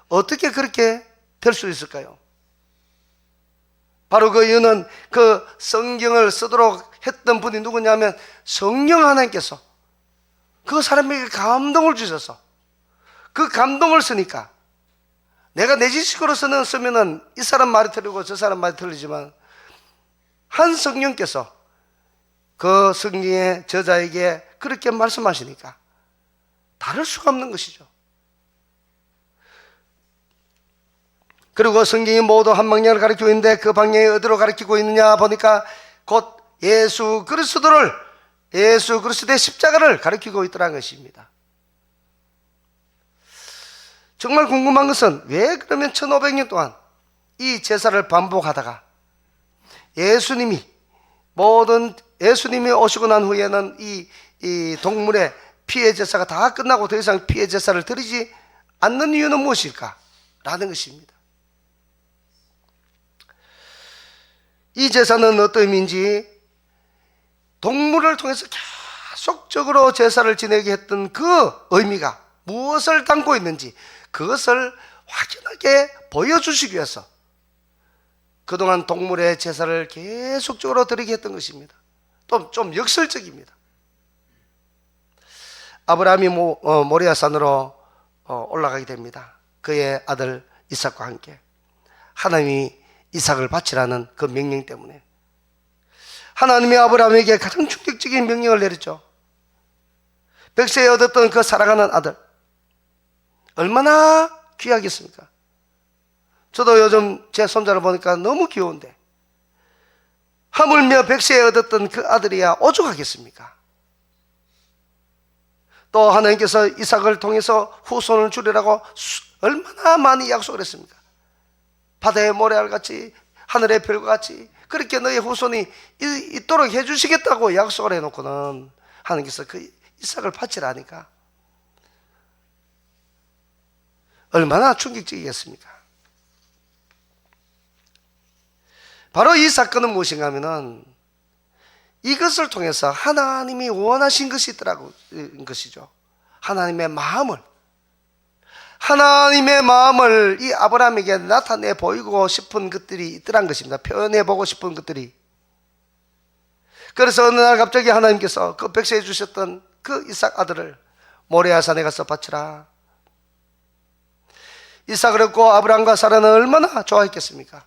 어떻게 그렇게 될 수 있을까요? 바로 그 이유는 그 성경을 쓰도록 했던 분이 누구냐면 성령 하나님께서 그 사람에게 감동을 주셔서 그 감동을 쓰니까 내가 내 지식으로서는 쓰면은 이 사람 말이 틀리고 저 사람 말이 틀리지만 한 성령께서 그 성경의 저자에게 그렇게 말씀하시니까 다를 수가 없는 것이죠. 그리고 성경이 모두 한 방향을 가리키고 있는데 그 방향이 어디로 가리키고 있느냐 보니까 곧 예수 그리스도의 십자가를 가리키고 있더라는 것입니다. 정말 궁금한 것은 왜 그러면 1500년 동안 이 제사를 반복하다가 예수님이 오시고 난 후에는 이 동물의 피해 제사가 다 끝나고 더 이상 피해 제사를 드리지 않는 이유는 무엇일까? 라는 것입니다. 이 제사는 어떤 의미인지 동물을 통해서 계속적으로 제사를 지내게 했던 그 의미가 무엇을 담고 있는지 그것을 확연하게 보여주시기 위해서 그동안 동물의 제사를 계속적으로 드리게 했던 것입니다. 또 좀 역설적입니다. 아브라함이 모리아산으로 올라가게 됩니다. 그의 아들 이삭과 함께 하나님이 이삭을 바치라는 그 명령 때문에 하나님이 아브라함에게 가장 충격적인 명령을 내렸죠. 백세에 얻었던 그 사랑하는 아들 얼마나 귀하겠습니까? 저도 요즘 제 손자를 보니까 너무 귀여운데 하물며 백세에 얻었던 그 아들이야 오죽하겠습니까? 또 하나님께서 이삭을 통해서 후손을 주리라고 얼마나 많이 약속을 했습니까? 바다의 모래알같이 하늘의 별과 같이 그렇게 너희 후손이 있도록 해주시겠다고 약속을 해놓고는 하나님께서 그 이삭을 바치라니까 얼마나 충격적이겠습니까? 바로 이 사건은 무엇인가 하면은 이것을 통해서 하나님이 원하신 것이 있더라고 것이죠. 하나님의 마음을 이 아브라함에게 나타내 보이고 싶은 것들이 있더란 것입니다. 표현해 보고 싶은 것들이. 그래서 어느 날 갑자기 하나님께서 그 백세해 주셨던 그 이삭 아들을 모레아산에 가서 바치라. 이삭을 얻고 아브라함과 사라는 얼마나 좋아했겠습니까?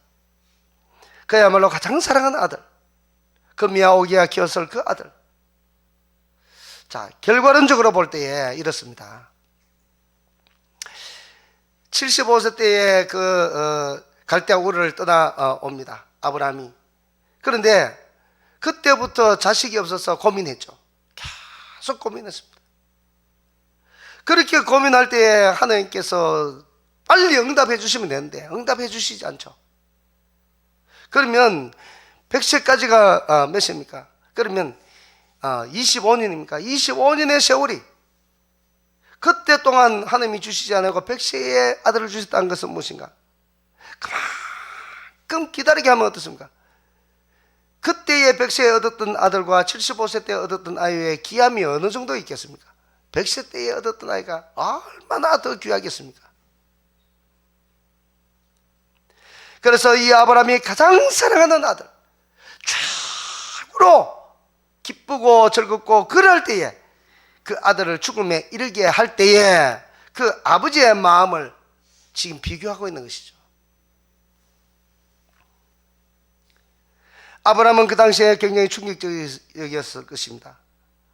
그야말로 가장 사랑하는 아들, 그 미야오기가 키웠을 그 아들. 자, 결과론적으로 볼 때에 이렇습니다. 75세 때에 갈대아 우르를 떠나 옵니다. 아브라함이. 그런데 그때부터 자식이 없어서 고민했죠. 계속 고민했습니다. 그렇게 고민할 때에 하나님께서 빨리 응답해 주시면 되는데 응답해 주시지 않죠. 그러면 100세까지가 몇 세입니까? 그러면 25년입니까? 25년의 세월이, 그때 동안 하나님이 주시지 않고 100세의 아들을 주셨다는 것은 무엇인가? 그만큼 기다리게 하면 어떻습니까? 그때의 100세에 얻었던 아들과 75세 때 얻었던 아이의 귀함이 어느 정도 있겠습니까? 100세 때에 얻었던 아이가 얼마나 더 귀하겠습니까? 그래서 이 아브라함이 가장 사랑하는 아들, 최고로 기쁘고 즐겁고 그럴 때에, 그 아들을 죽음에 이르게 할 때에 그 아버지의 마음을 지금 비교하고 있는 것이죠. 아브라함은 그 당시에 굉장히 충격적이었을 것입니다.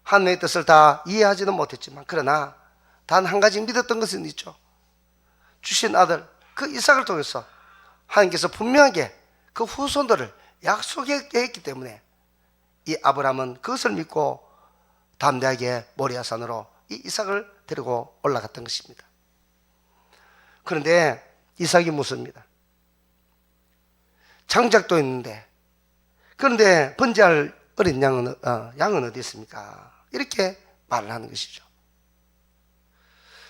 하나님의 뜻을 다 이해하지는 못했지만, 그러나 단 한 가지 믿었던 것은 있죠. 주신 아들 그 이삭을 통해서 하나님께서 분명하게 그 후손들을 약속했기 때문에 이 아브라함은 그것을 믿고 담대하게 모리아산으로 이 이삭을 데리고 올라갔던 것입니다. 그런데 이삭이 무섭니다. 장작도 있는데, 그런데 번제할 어린 양은 어디 있습니까? 이렇게 말을 하는 것이죠.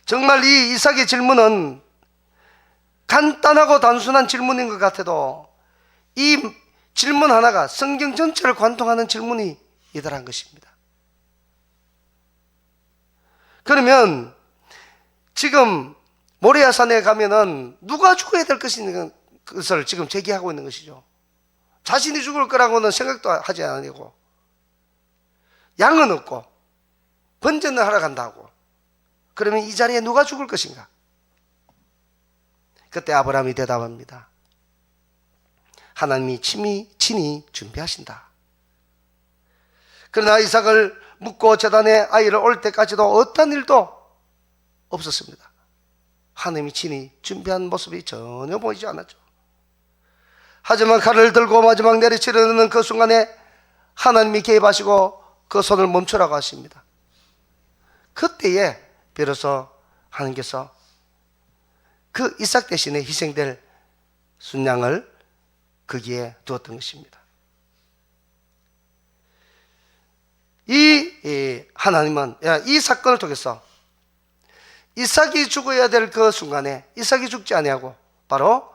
정말 이 이삭의 질문은 간단하고 단순한 질문인 것 같아도 이 질문 하나가 성경 전체를 관통하는 질문이 이더란 것입니다. 그러면 지금 모리아산에 가면은 누가 죽어야 될 것을 지금 제기하고 있는 것이죠. 자신이 죽을 거라고는 생각도 하지 않으고, 양은 없고 번제는 하러 간다고. 그러면 이 자리에 누가 죽을 것인가? 그때 아브라함이 대답합니다. 하나님이 친히 준비하신다. 그러나 이삭을 묻고 제단에 아이를 올 때까지도 어떤 일도 없었습니다. 하나님이 친히 준비한 모습이 전혀 보이지 않았죠. 하지만 칼을 들고 마지막 내리치려는 그 순간에 하나님이 개입하시고 그 손을 멈추라고 하십니다. 그때에 비로소 하나님께서 그 이삭 대신에 희생될 순양을 거기에 두었던 것입니다. 하나님은 이 사건을 통해서 이삭이 죽어야 될 그 순간에 이삭이 죽지 아니하고 바로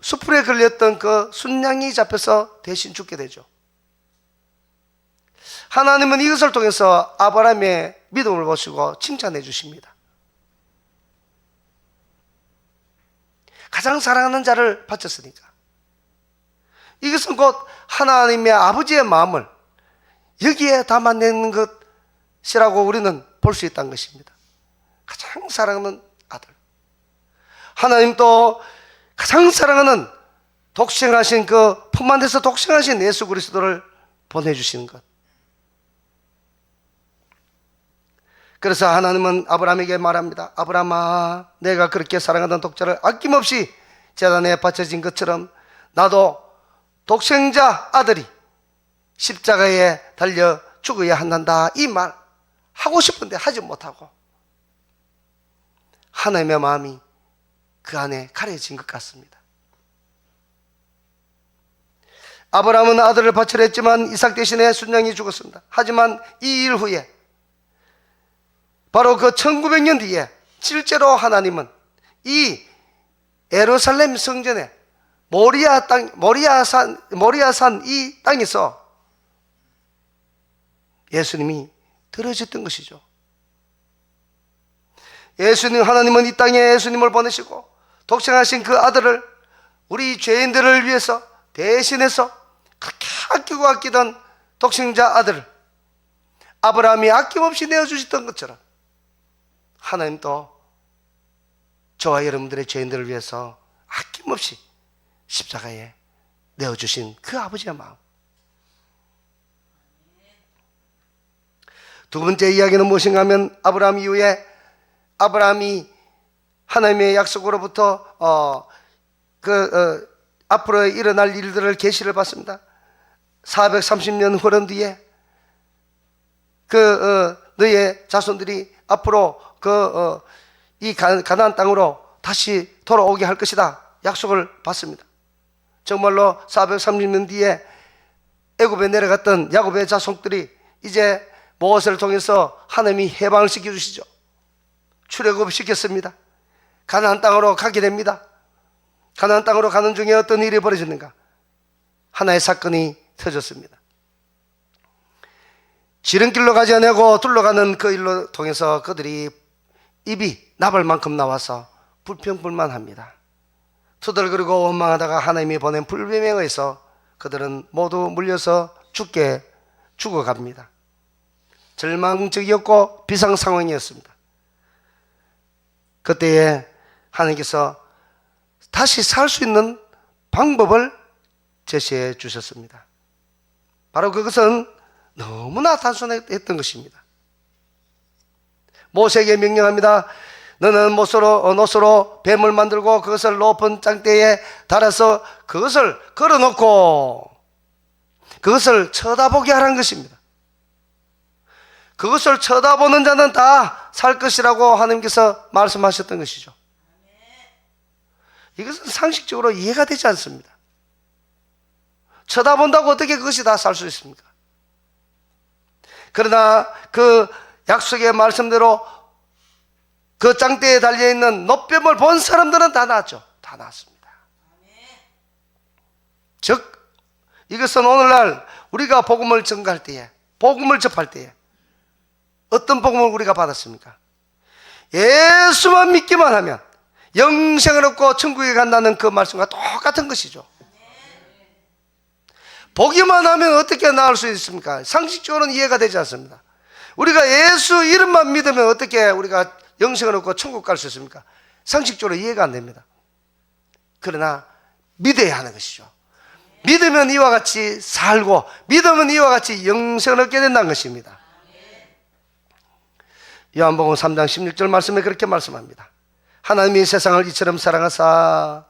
수풀에 걸렸던 그 순양이 잡혀서 대신 죽게 되죠. 하나님은 이것을 통해서 아브라함의 믿음을 보시고 칭찬해 주십니다. 가장 사랑하는 자를 바쳤으니까. 이것은 곧 하나님의 아버지의 마음을 여기에 담아내는 것이라고 우리는 볼 수 있다는 것입니다. 가장 사랑하는 아들, 하나님 또 가장 사랑하는 독생하신 그 품 안에서 독생하신 예수 그리스도를 보내주시는 것. 그래서 하나님은 아브라함에게 말합니다. 아브라함아, 내가 그렇게 사랑하던 독자를 아낌없이 제단에 바쳐진 것처럼 나도 독생자 아들이 십자가에 달려 죽어야 한단다. 이 말 하고 싶은데 하지 못하고 하나님의 마음이 그 안에 가려진 것 같습니다. 아브라함은 아들을 바치려 했지만 이삭 대신에 순양이 죽었습니다. 하지만 이 일 후에 바로 그 1900년 뒤에 실제로 하나님은 이 예루살렘 성전에 모리아산 이 땅에서 예수님이 들어졌던 것이죠. 하나님은 이 땅에 예수님을 보내시고 독생하신 그 아들을 우리 죄인들을 위해서 대신해서 그렇게 아끼고 아끼던 독생자 아들을 아브라함이 아낌없이 내어주셨던 것처럼 하나님도 저와 여러분들의 죄인들을 위해서 아낌없이 십자가에 내어주신 그 아버지의 마음. 두 번째 이야기는 무엇인가 하면 아브라함 이후에 아브라함이 하나님의 약속으로부터 앞으로 일어날 일들을 계시를 받습니다. 430년 흐른 뒤에 너의 자손들이 앞으로 이 가나안 땅으로 다시 돌아오게 할 것이다 약속을 받습니다. 정말로 430년 뒤에 애굽에 내려갔던 야곱의 자손들이 이제 모세를 통해서 하나님이 해방을 시켜주시죠. 출애굽 시켰습니다. 가나안 땅으로 가게 됩니다. 가나안 땅으로 가는 중에 어떤 일이 벌어졌는가? 하나의 사건이 터졌습니다. 지름길로 가지 않고 둘러가는 그 일로 통해서 그들이 입이 나발만큼 나와서 불평불만합니다. 투덜거리고 원망하다가 하나님이 보낸 불뱀에 의해서 그들은 모두 물려서 죽어갑니다. 절망적이었고 비상 상황이었습니다. 그때에 하나님께서 다시 살 수 있는 방법을 제시해 주셨습니다. 바로 그것은 너무나 단순했던 것입니다. 모세에게 명령합니다. 너는 노소로 뱀을 만들고 그것을 높은 장대에 달아서 그것을 걸어놓고 그것을 쳐다보게 하라는 것입니다. 그것을 쳐다보는 자는 다 살 것이라고 하나님께서 말씀하셨던 것이죠. 이것은 상식적으로 이해가 되지 않습니다. 쳐다본다고 어떻게 그것이 다 살 수 있습니까? 그러나 그 약속의 말씀대로 그 장대에 달려있는 노뱀을 본 사람들은 다 나았죠. 다 나았습니다. 즉 이것은 오늘날 우리가 복음을 전가할 때에, 복음을 접할 때에 어떤 복음을 우리가 받았습니까? 예수만 믿기만 하면 영생을 얻고 천국에 간다는 그 말씀과 똑같은 것이죠. 보기만 하면 어떻게 나을 수 있습니까? 상식적으로는 이해가 되지 않습니다. 우리가 예수 이름만 믿으면 어떻게 우리가 영생을 얻고 천국 갈 수 있습니까? 상식적으로 이해가 안 됩니다. 그러나 믿어야 하는 것이죠. 믿으면 이와 같이 살고 믿으면 이와 같이 영생을 얻게 된다는 것입니다. 요한복음 3장 16절 말씀에 그렇게 말씀합니다. 하나님이 세상을 이처럼 사랑하사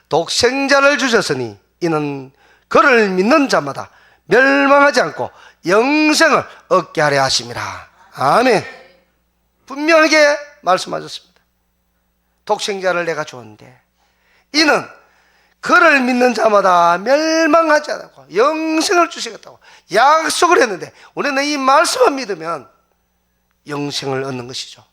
독생자를 주셨으니 이는 그를 믿는 자마다 멸망하지 않고 영생을 얻게 하려 하심이라. 아멘. 분명하게 말씀하셨습니다. 독생자를 내가 주었는데 이는 그를 믿는 자마다 멸망하지 않고 영생을 주시겠다고 약속을 했는데 우리는 이 말씀을 믿으면 영생을 얻는 것이죠.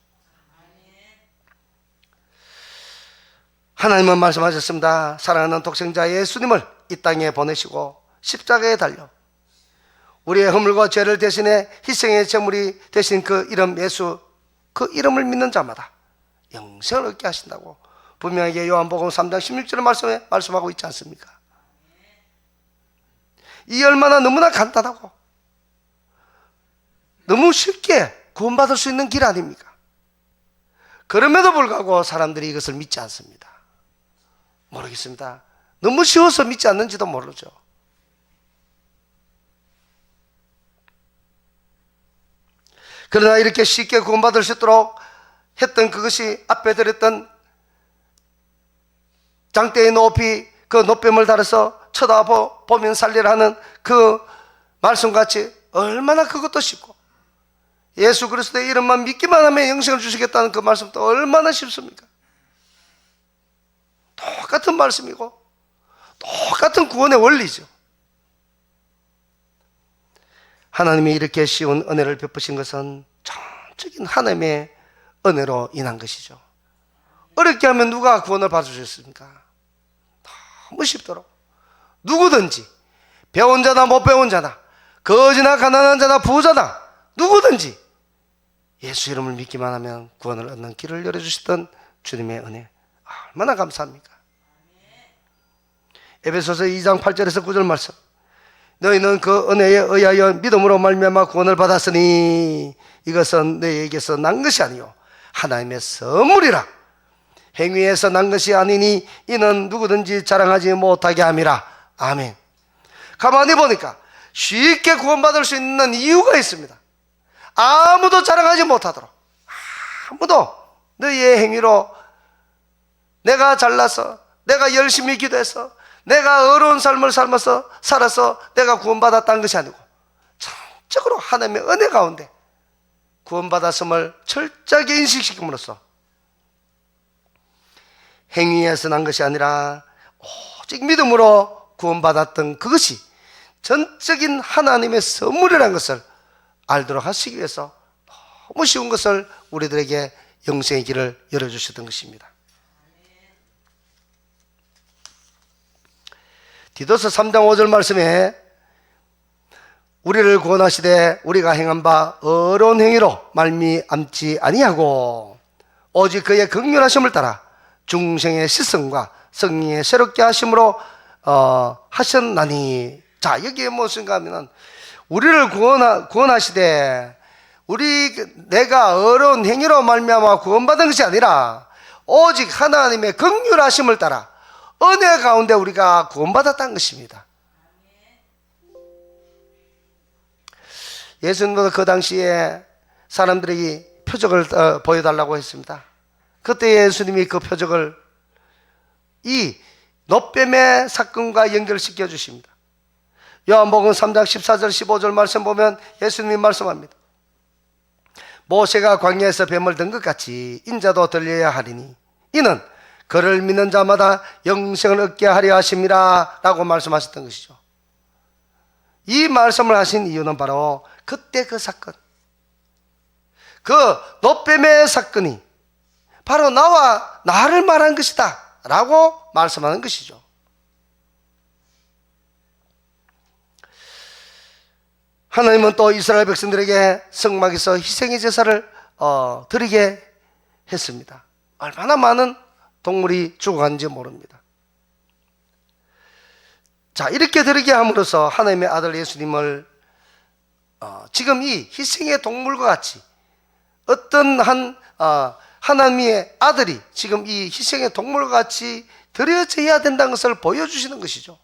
하나님은 말씀하셨습니다. 사랑하는 독생자 예수님을 이 땅에 보내시고 십자가에 달려 우리의 허물과 죄를 대신해 희생의 제물이 되신 그 이름 예수, 그 이름을 믿는 자마다 영생을 얻게 하신다고 분명하게 요한복음 3장 16절 말씀에 말씀하고 있지 않습니까? 이 얼마나 너무나 간단하고 너무 쉽게 구원받을 수 있는 길 아닙니까? 그럼에도 불구하고 사람들이 이것을 믿지 않습니다. 모르겠습니다. 너무 쉬워서 믿지 않는지도 모르죠. 그러나 이렇게 쉽게 구원받을 수 있도록 했던 그것이 앞에 들었던 장대의 높이 그 노뱀을 달아서 쳐다보면 살리라 하는 그 말씀같이 얼마나 그것도 쉽고 예수 그리스도의 이름만 믿기만 하면 영생을 주시겠다는 그 말씀도 얼마나 쉽습니까? 똑같은 말씀이고 똑같은 구원의 원리죠. 하나님이 이렇게 쉬운 은혜를 베푸신 것은 전적인 하나님의 은혜로 인한 것이죠. 어렵게 하면 누가 구원을 받을 수 있습니까? 너무 쉽도록 누구든지 배운 자나 못 배운 자나 거지나 가난한 자나 부자나 누구든지 예수 이름을 믿기만 하면 구원을 얻는 길을 열어주시던 주님의 은혜 얼마나 감사합니까? 에베소서 2장 8절에서 9절 말씀 너희는 그 은혜에 의하여 믿음으로 말미암아 구원을 받았으니 이것은 너희에게서 난 것이 아니요 하나님의 선물이라 행위에서 난 것이 아니니 이는 누구든지 자랑하지 못하게 함이라. 아멘. 가만히 보니까 쉽게 구원받을 수 있는 이유가 있습니다. 아무도 자랑하지 못하도록 아무도 너희의 행위로 내가 잘나서, 내가 열심히 기도해서, 내가 어려운 삶을 살아서 내가 구원받았다는 것이 아니고 전적으로 하나님의 은혜 가운데 구원받았음을 철저하게 인식시킴으로써 행위에서 난 것이 아니라 오직 믿음으로 구원받았던 그것이 전적인 하나님의 선물이라는 것을 알도록 하시기 위해서 너무 쉬운 것을 우리들에게 영생의 길을 열어주셨던 것입니다. 디도서 3장 5절 말씀에 우리를 구원하시되 우리가 행한 바 어려운 행위로 말미암지 아니하고 오직 그의 긍휼하심을 따라 중생의 시성과 성령의 새롭게 하심으로 하셨나니. 자, 여기에 무엇인가 하면 우리를 구원하시되 내가 어려운 행위로 말미암아 구원받은 것이 아니라 오직 하나님의 긍휼하심을 따라 은혜 가운데 우리가 구원받았다는 것입니다. 예수님도 그 당시에 사람들이 표적을 보여달라고 했습니다. 그때 예수님이 그 표적을 이 놋뱀의 사건과 연결시켜 주십니다. 요한복음 3장 14절 15절 말씀 보면 예수님이 말씀합니다. 모세가 광야에서 뱀을 든 것 같이 인자도 들려야 하리니 이는 그를 믿는 자마다 영생을 얻게 하려 하심이라 라고 말씀하셨던 것이죠. 이 말씀을 하신 이유는 바로 그때 그 사건, 그 놋뱀의 사건이 바로 나를 말한 것이다 라고 말씀하는 것이죠. 하나님은 또 이스라엘 백성들에게 성막에서 희생의 제사를 드리게 했습니다. 얼마나 많은 동물이 죽어간지 모릅니다. 자, 이렇게 드리게 함으로써 하나님의 아들 예수님을 지금 이 희생의 동물과 같이 어떤 하나님의 아들이 지금 이 희생의 동물과 같이 드려져야 된다는 것을 보여주시는 것이죠.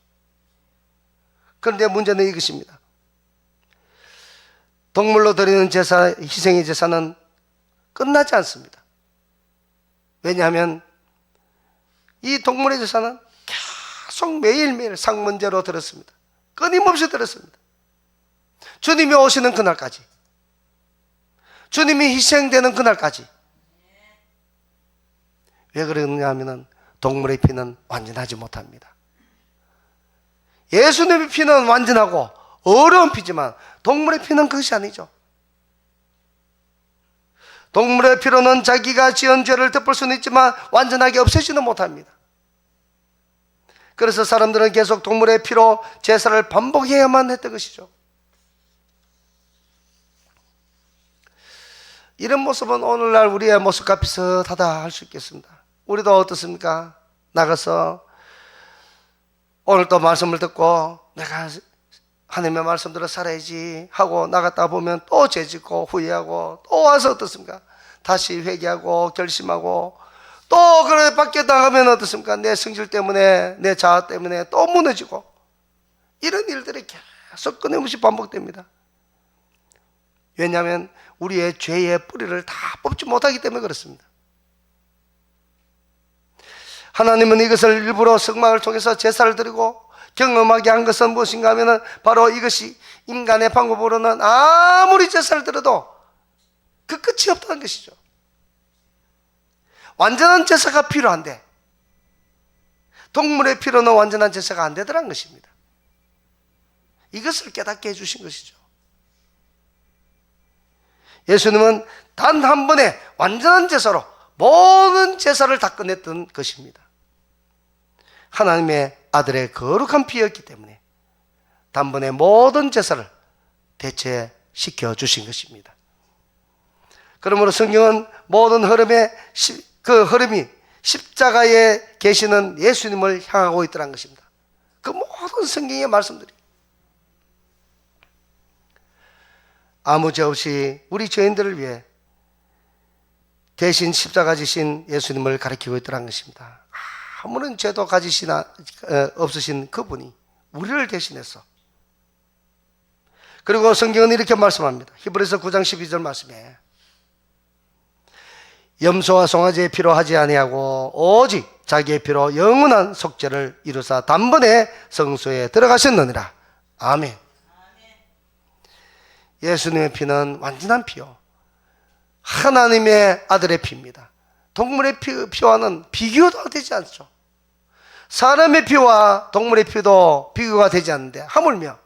그런데 문제는 이것입니다. 동물로 드리는 제사, 희생의 제사는 끝나지 않습니다. 왜냐하면 이 동물의 제사는 계속 매일매일 상문제로 드렸습니다. 끊임없이 드렸습니다. 주님이 오시는 그날까지, 주님이 희생되는 그날까지. 왜 그러냐 하면 동물의 피는 완전하지 못합니다. 예수님의 피는 완전하고 어려운 피지만 동물의 피는 그것이 아니죠. 동물의 피로는 자기가 지은 죄를 덮을 수는 있지만 완전하게 없애지는 못합니다. 그래서 사람들은 계속 동물의 피로 제사를 반복해야만 했던 것이죠. 이런 모습은 오늘날 우리의 모습과 비슷하다 할 수 있겠습니다. 우리도 어떻습니까? 나가서 오늘 또 말씀을 듣고 내가 하나님의 말씀대로 살아야지 하고 나갔다 보면 또 죄짓고 후회하고 또 와서 어떻습니까? 다시 회개하고 결심하고 또 그래 밖에 나가면 어떻습니까? 내 성질 때문에, 내 자아 때문에 또 무너지고, 이런 일들이 계속 끊임없이 반복됩니다. 왜냐하면 우리의 죄의 뿌리를 다 뽑지 못하기 때문에 그렇습니다. 하나님은 이것을 일부러 성막을 통해서 제사를 드리고 경험하게 한 것은 무엇인가 하면 바로 이것이 인간의 방법으로는 아무리 제사를 드려도 그 끝이 없다는 것이죠. 완전한 제사가 필요한데 동물의 피로는 완전한 제사가 안 되더라는 것입니다. 이것을 깨닫게 해주신 것이죠. 예수님은 단 한 번에 완전한 제사로 모든 제사를 다 끝냈던 것입니다. 하나님의 아들의 거룩한 피였기 때문에 단번에 모든 제사를 대체시켜 주신 것입니다. 그러므로 성경은 모든 그 흐름이 십자가에 계시는 예수님을 향하고 있더라는 것입니다. 그 모든 성경의 말씀들이 아무 죄 없이 우리 죄인들을 위해 대신 십자가 지신 예수님을 가리키고 있더라는 것입니다. 아무런 죄도 없으신 그분이 우리를 대신해서, 그리고 성경은 이렇게 말씀합니다. 히브리서 9장 12절 말씀에 염소와 송아지의 피로 하지 아니하고 오직 자기의 피로 영원한 속죄를 이루사 단번에 성소에 들어가셨느니라. 아멘. 예수님의 피는 완전한 피요, 하나님의 아들의 피입니다. 동물의 피와는 비교도 되지 않죠. 사람의 피와 동물의 피도 비교가 되지 않는데 하물며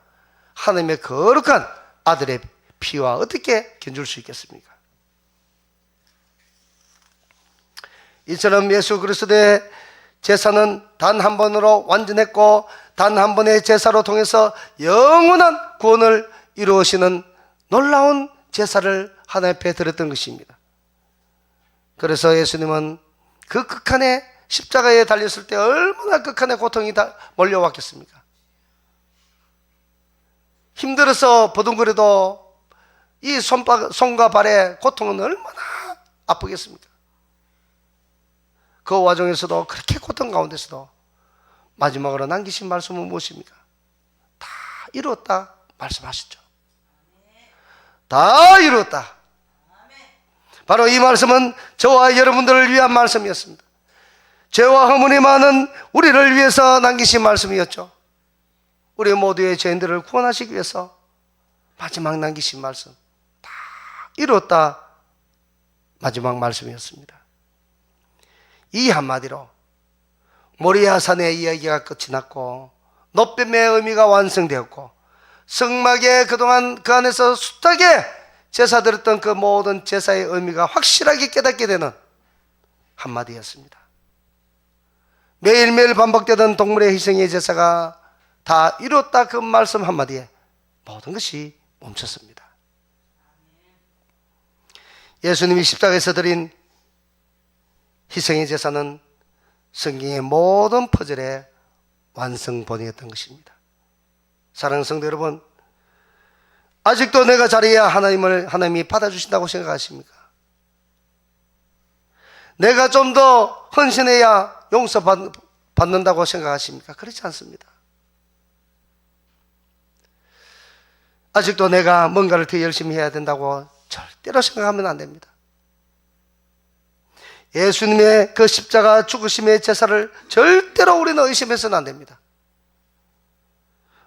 하나님의 거룩한 아들의 피와 어떻게 견줄 수 있겠습니까? 이처럼 예수 그리스도의 제사는 단 한 번으로 완전했고 단 한 번의 제사로 통해서 영원한 구원을 이루시는 놀라운 제사를 하나님 앞에 드렸던 것입니다. 그래서 예수님은 그 극한의 십자가에 달렸을 때 얼마나 극한의 고통이 다 몰려왔겠습니까? 힘들어서 버둥거려도 이 손과 발의 고통은 얼마나 아프겠습니까? 그 와중에서도 그렇게 고통 가운데서도 마지막으로 남기신 말씀은 무엇입니까? 다 이루었다 말씀하셨죠. 다 이루었다. 바로 이 말씀은 저와 여러분들을 위한 말씀이었습니다. 죄와 허물이 많은 우리를 위해서 남기신 말씀이었죠. 우리 모두의 죄인들을 구원하시기 위해서 마지막 남기신 말씀, 다 이루었다 마지막 말씀이었습니다. 이 한마디로 모리아산의 이야기가 끝이 났고 놋뱀의 의미가 완성되었고 성막에 그동안 그 안에서 숱하게 제사 드렸던 그 모든 제사의 의미가 확실하게 깨닫게 되는 한마디였습니다. 매일매일 반복되던 동물의 희생의 제사가 다 이뤘다 그 말씀 한마디에 모든 것이 멈췄습니다. 예수님이 십자가에서 드린 희생의 제사는 성경의 모든 퍼즐의 완성본이었던 것입니다. 사랑하는 성도 여러분, 아직도 내가 잘해야 하나님이 받아주신다고 생각하십니까? 내가 좀 더 헌신해야 용서받는다고 생각하십니까? 그렇지 않습니다. 아직도 내가 뭔가를 더 열심히 해야 된다고 절대로 생각하면 안 됩니다. 예수님의 그 십자가 죽으심의 제사를 절대로 우리는 의심해서는 안 됩니다.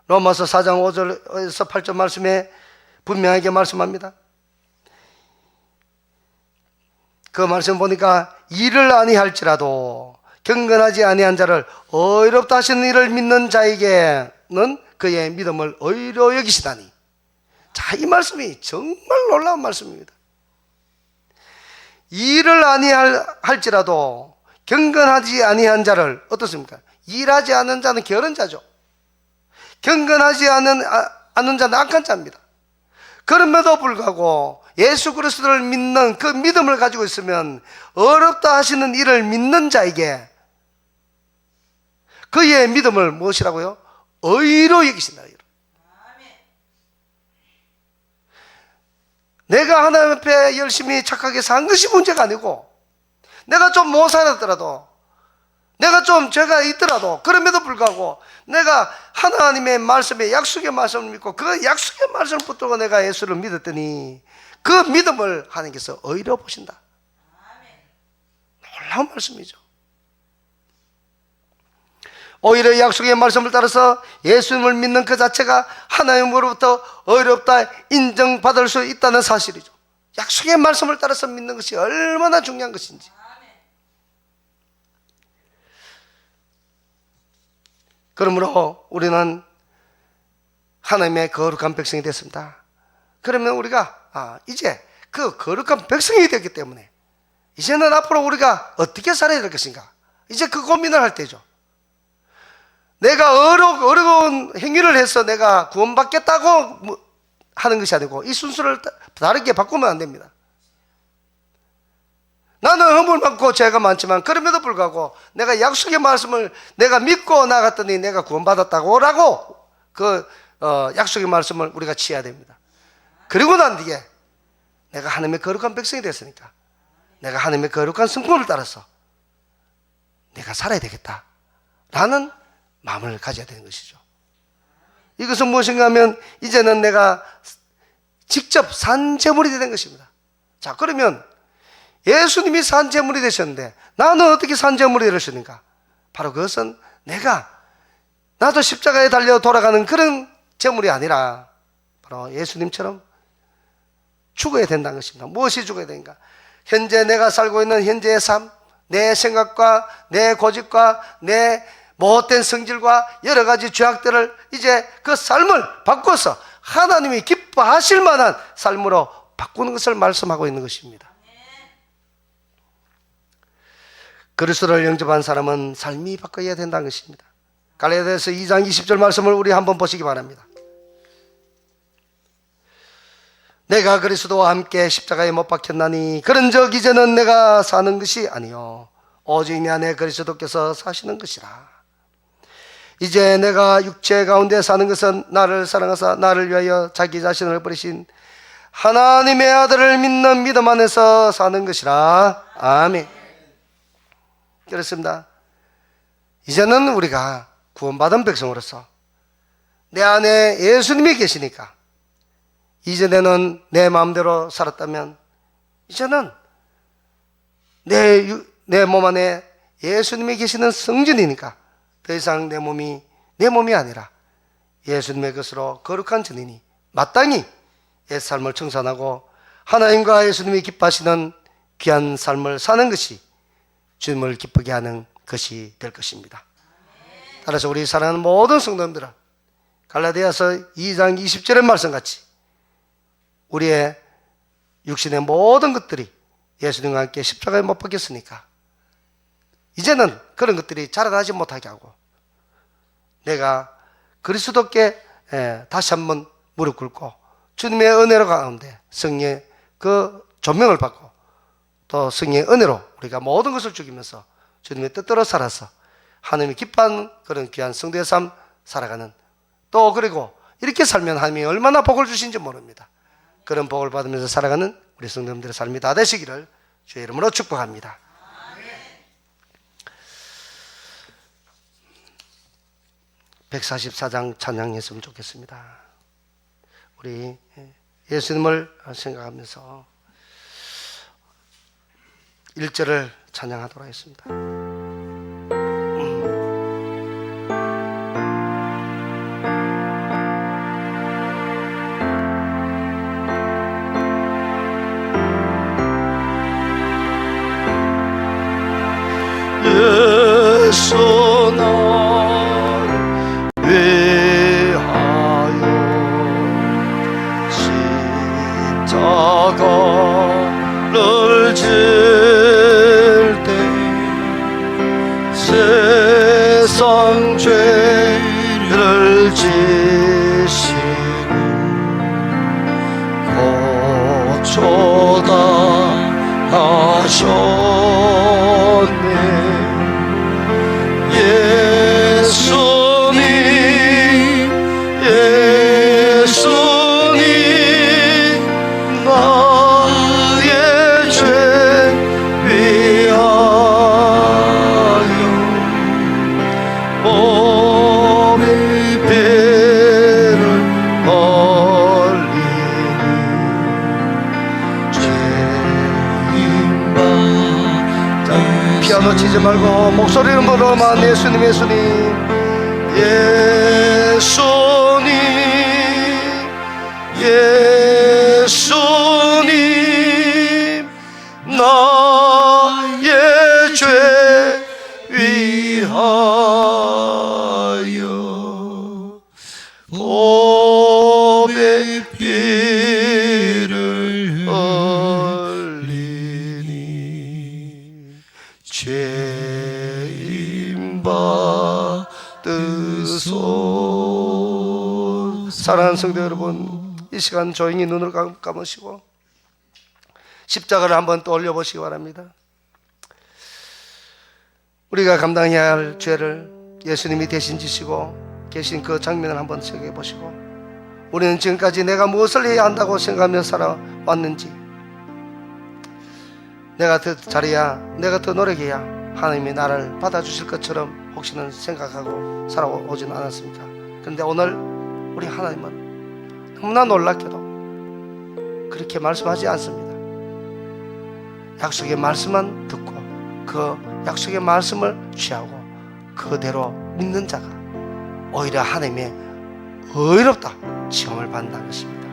로마서 4장 5절에서 8절 말씀에 분명하게 말씀합니다. 그 말씀 보니까 일을 아니할지라도 경건하지 아니한 자를 의롭다 하시는 이를 믿는 자에게는 그의 믿음을 의로 여기시다니. 자, 이 말씀이 정말 놀라운 말씀입니다. 일을 아니할지라도 경건하지 아니한 자를, 어떻습니까? 일하지 않는 자는 게으른 자죠. 경건하지 않는 자는 악한 자입니다. 그럼에도 불구하고 예수 그리스도를 믿는 그 믿음을 가지고 있으면 어렵다 하시는 일을 믿는 자에게 그의 믿음을 무엇이라고요? 의로 여기신다. 내가 하나님 앞에 열심히 착하게 산 것이 문제가 아니고, 내가 좀 못 살았더라도, 내가 좀 죄가 있더라도, 그럼에도 불구하고 내가 하나님의 말씀에 약속의 말씀을 믿고 그 약속의 말씀을 붙들고 내가 예수를 믿었더니 그 믿음을 하나님께서 의로 보신다. 놀라운 말씀이죠. 오히려 약속의 말씀을 따라서 예수님을 믿는 그 자체가 하나님으로부터 의롭다 인정받을 수 있다는 사실이죠. 약속의 말씀을 따라서 믿는 것이 얼마나 중요한 것인지. 그러므로 우리는 하나님의 거룩한 백성이 됐습니다. 그러면 우리가 이제 그 거룩한 백성이 되기 때문에 이제는 앞으로 우리가 어떻게 살아야 될 것인가, 이제 그 고민을 할 때죠. 내가 어려운 행위를 해서 내가 구원받겠다고 하는 것이 아니고 이 순서를 다르게 바꾸면 안 됩니다. 나는 허물 많고 죄가 많지만 그럼에도 불구하고 내가 약속의 말씀을 내가 믿고 나갔더니 내가 구원받았다고 라고 그 약속의 말씀을 우리가 취해야 됩니다. 그리고 난 뒤에 내가 하나님의 거룩한 백성이 됐으니까 내가 하나님의 거룩한 성품을 따라서 내가 살아야 되겠다 라는 마음을 가져야 되는 것이죠. 이것은 무엇인가 하면 이제는 내가 직접 산 제물이 된 것입니다. 자, 그러면 예수님이 산제물이 되셨는데 나는 어떻게 산제물이 되셨는가? 바로 그것은 나도 십자가에 달려 돌아가는 그런 제물이 아니라 바로 예수님처럼 죽어야 된다는 것입니다. 무엇이 죽어야 되는가? 현재 내가 살고 있는 현재의 삶, 내 생각과 내 고집과 내 못된 성질과 여러 가지 죄악들을 이제 그 삶을 바꿔서 하나님이 기뻐하실 만한 삶으로 바꾸는 것을 말씀하고 있는 것입니다. 그리스도를 영접한 사람은 삶이 바뀌어야 된다는 것입니다. 갈라디아서 2장 20절 말씀을 우리 한번 보시기 바랍니다. 내가 그리스도와 함께 십자가에 못 박혔나니 그런즉 이제는 내가 사는 것이 아니요 오직 내 안에 그리스도께서 사시는 것이라. 이제 내가 육체 가운데 사는 것은 나를 사랑하사 나를 위하여 자기 자신을 버리신 하나님의 아들을 믿는 믿음 안에서 사는 것이라. 아멘. 그렇습니다. 이제는 우리가 구원받은 백성으로서 내 안에 예수님이 계시니까 이전에는 내 마음대로 살았다면 이제는 내 몸 안에 예수님이 계시는 성전이니까 더 이상 내 몸이 아니라 예수님의 것으로 거룩한 전이니 마땅히 옛 삶을 청산하고 하나님과 예수님이 기뻐하시는 귀한 삶을 사는 것이 주님을 기쁘게 하는 것이 될 것입니다. 따라서 우리 사랑하는 모든 성도님들은 갈라디아서 2장 20절의 말씀같이 우리의 육신의 모든 것들이 예수님과 함께 십자가에 못 박혔으니까 이제는 그런 것들이 자라나지 못하게 하고 내가 그리스도께 다시 한번 무릎 꿇고 주님의 은혜로 가운데 성령의 그 조명을 받고 또 성령의 은혜로 우리가 모든 것을 죽이면서 주님의 뜻대로 살아서 하나님이 기뻐하는 그런 귀한 성도의 삶 살아가는 또 그리고 이렇게 살면 하나님이 얼마나 복을 주신지 모릅니다. 그런 복을 받으면서 살아가는 우리 성도님들의 삶이 다 되시기를 주의 이름으로 축복합니다. 144장 찬양했으면 좋겠습니다. 우리 예수님을 생각하면서 1절을 찬양하도록 하겠습니다. 예수 나를 위하여 십자가를 질 때 세상 죄를 지시고 고초다 하셨네. 예수님 나의 죄 위하여 몸의 피를 흘리니 죄인받아. 피아노 치지 말고 목소리를 부르면 예수님 예수님 예수님 예수님 나의 죄 위하여 몸의 피를 흘리니 죄인받으소. 사랑하는 성도 여러분, 이 시간 조용히 눈을 감으시고 십자가를 한번 또 올려보시기 바랍니다. 우리가 감당해야 할 죄를 예수님이 대신 지시고 계신 그 장면을 한번 생각해 보시고 우리는 지금까지 내가 무엇을 해야 한다고 생각하며 살아왔는지, 내가 더 잘해야, 내가 더 노력해야 하나님이 나를 받아주실 것처럼 혹시는 생각하고 살아오진 않았습니까? 그런데 오늘 우리 하나님은 너무나 놀랍게도 그렇게 말씀하지 않습니다. 약속의 말씀만 듣고 그 약속의 말씀을 취하고 그대로 믿는 자가 오히려 하나님의 의롭다 시험을 받는다는 것입니다.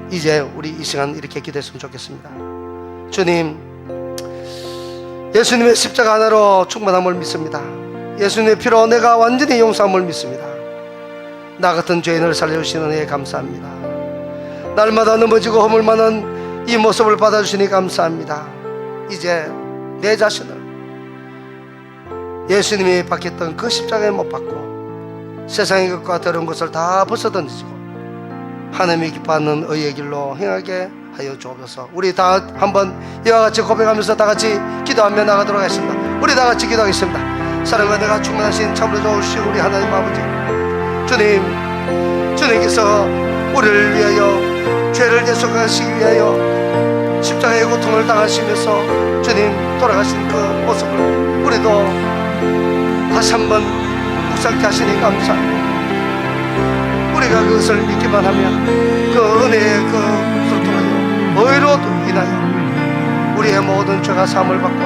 이제 우리 이 시간 이렇게 기도했으면 좋겠습니다. 주님, 예수님의 십자가 하나로 충만함을 믿습니다. 예수님의 피로 내가 완전히 용서함을 믿습니다. 나 같은 죄인을 살려주시는 은혜에 감사합니다. 날마다 넘어지고 허물 많은 이 모습을 받아주시니 감사합니다. 이제 내 자신을 예수님이 박혔던 그 십자가에 못 박고 세상의 것과 더러운 것을 다 벗어던지고 하나님이 기뻐하는 의의 길로 행하게 하여 주옵소서. 우리 다 한번 이와 같이 고백하면서 다 같이 기도하며 나가도록 하겠습니다. 우리 다 같이 기도하겠습니다. 사랑과 내가 충만하신 참으로 좋으신 우리 하나님 아버지, 주님께서 우리를 위하여 죄를 대속하시기 위하여 십자가의 고통을 당하시면서 주님 돌아가신 그 모습을 우리도 다시 한번 묵상케 하시니 감사합니다. 우리가 그것을 믿기만 하면 그 은혜의 그것을 통하여 의로 인하여 우리의 모든 죄가 사함을 받고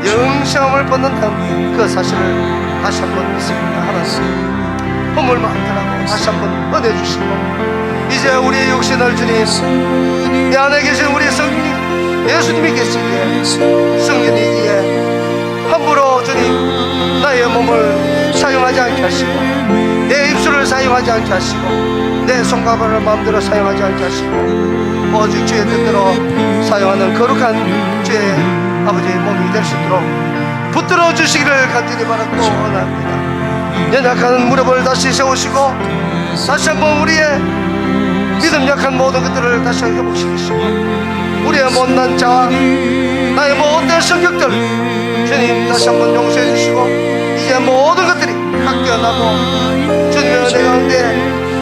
영생함을 받는다는 그 사실을 다시 한번 믿습니다. 하나님 허물 많더라고 다시 한번 은혜 주시고 이제 우리의 육신을 주님 내 안에 계신 우리 성령 예수님이 계시기에 성령이기에 함부로 주님 나의 몸을 사용하지 않게 하시고 내 입술을 사용하지 않게 하시고 내 손과 발을 마음대로 사용하지 않게 하시고 오직 주의 뜻대로 사용하는 거룩한 주의 아버지의 몸이 될 수 있도록 붙들어 주시기를 간절히 바라고 원합니다. 연약한 무릎을 다시 세우시고 다시 한번 우리의 믿음 약한 모든 것들을 다시 회복시키시고 우리의 못난 자아 나의 못된 성격들 주님 다시 한번 용서해 주시고 이제 모든 것들이 깎여나고 주님의 은혜 가운데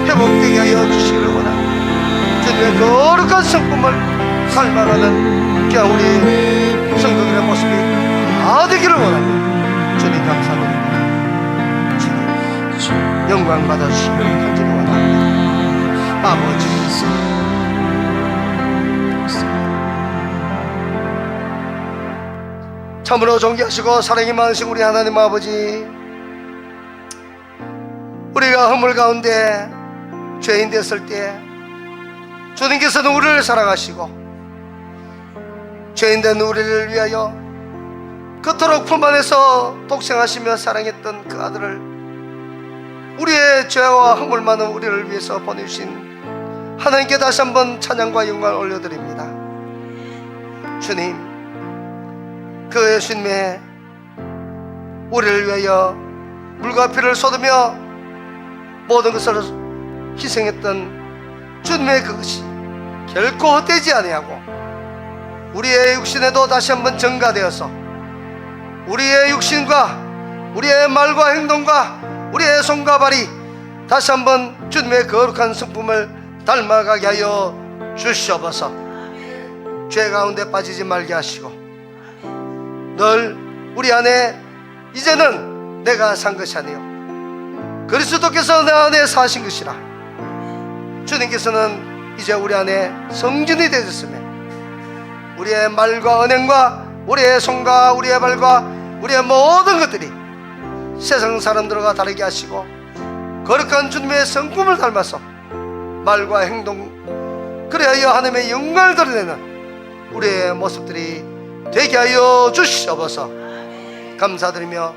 회복되게 하여 주시기를 원합니다. 주님의 거룩한 성품을 닮아가는 그냥 우리 성도들의 모습이 다 되기를 원합니다. 주님 감사드립니다. 주님 영광 받아주시기를 간절히 원합니다. 아버지 참으로 존귀하시고 사랑이 많으신 우리 하나님 아버지, 우리가 허물 가운데 죄인 됐을 때 주님께서는 우리를 사랑하시고 죄인된 우리를 위하여 그토록 품 안에서 독생하시며 사랑했던 그 아들을 우리의 죄와 허물 많은 우리를 위해서 보내주신 하나님께 다시 한번 찬양과 영광을 올려드립니다. 주님, 그 예수님의 우리를 위하여 물과 피를 쏟으며 모든 것을 희생했던 주님의 그것이 결코 헛되지 아니하고 우리의 육신에도 다시 한번 증가되어서 우리의 육신과 우리의 말과 행동과 우리의 손과 발이 다시 한번 주님의 거룩한 성품을 닮아가게 하여 주시옵소서. 죄 가운데 빠지지 말게 하시고 늘 우리 안에 이제는 내가 산 것이 아니요 그리스도께서 내 안에 사신 것이라. 주님께서는 이제 우리 안에 성전이 되셨으며 우리의 말과 언행과 우리의 손과 우리의 발과 우리의 모든 것들이 세상 사람들과 다르게 하시고 거룩한 주님의 성품을 닮아서 말과 행동 그리하여 하나님의 영광을 드러내는 우리의 모습들이 되게 하여 주시옵소서. 감사드리며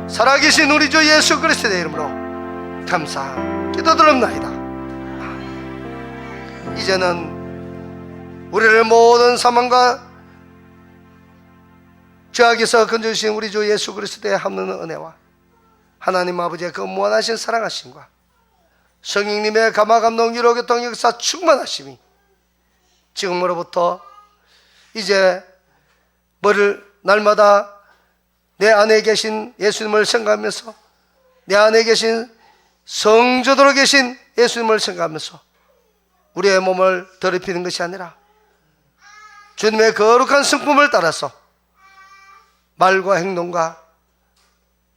살아계신 우리 주 예수 그리스도의 이름으로 감사 기도드립나이다. 이제는 우리를 모든 사망과 죄악에서 건져주신 우리 주 예수 그리스도의 합는 은혜와 하나님 아버지의 그 무한하신 사랑하심과 성령님의 감화감동 위로교통 역사 충만하심이 지금으로부터 이제 날마다 내 안에 계신 예수님을 생각하면서 내 안에 계신 성전으로 계신 예수님을 생각하면서 우리의 몸을 더럽히는 것이 아니라 주님의 거룩한 성품을 따라서 말과 행동과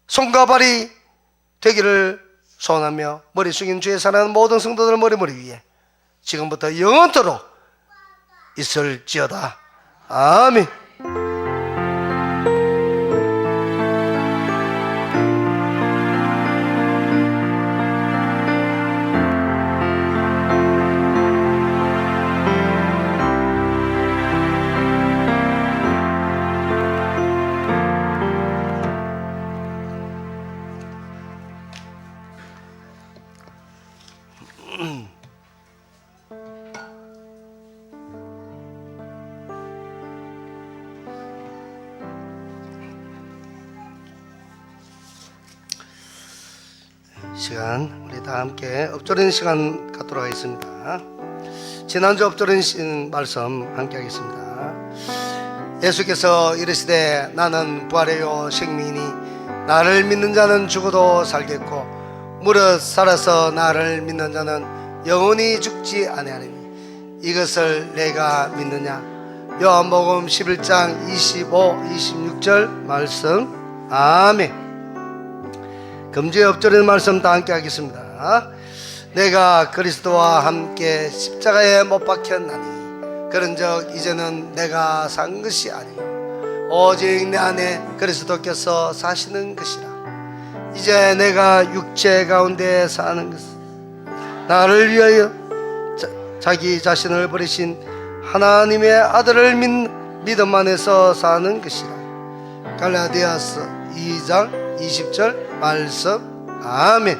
손과 발이 되기를 소원하며 머리 숙인 주의 사랑하는 모든 성도들 머리 위에 지금부터 영원토록 있을지어다. 아멘. 시간 우리 다 함께 엎드리는 시간 갖도록 하겠습니다. 지난주 엎드리는 말씀 함께 하겠습니다. 예수께서 이르시되 나는 부활이요 생명이니 나를 믿는 자는 죽어도 살겠고 무릇 살아서 나를 믿는 자는 영원히 죽지 아니하리니 이것을 내가 믿느냐. 요한복음 11장 25, 26절 말씀. 아멘. 금주에 엎드리는 말씀 다 함께 하겠습니다. 내가 그리스도와 함께 십자가에 못 박혔나니 그런즉 이제는 내가 산 것이 아니요 오직 내 안에 그리스도께서 사시는 것이라. 이제 내가 육체 가운데 사는 것은 나를 위하여 자기 자신을 버리신 하나님의 아들을 믿음 안에서 사는 것이라. 갈라디아서 2장 20절 말씀. 아멘.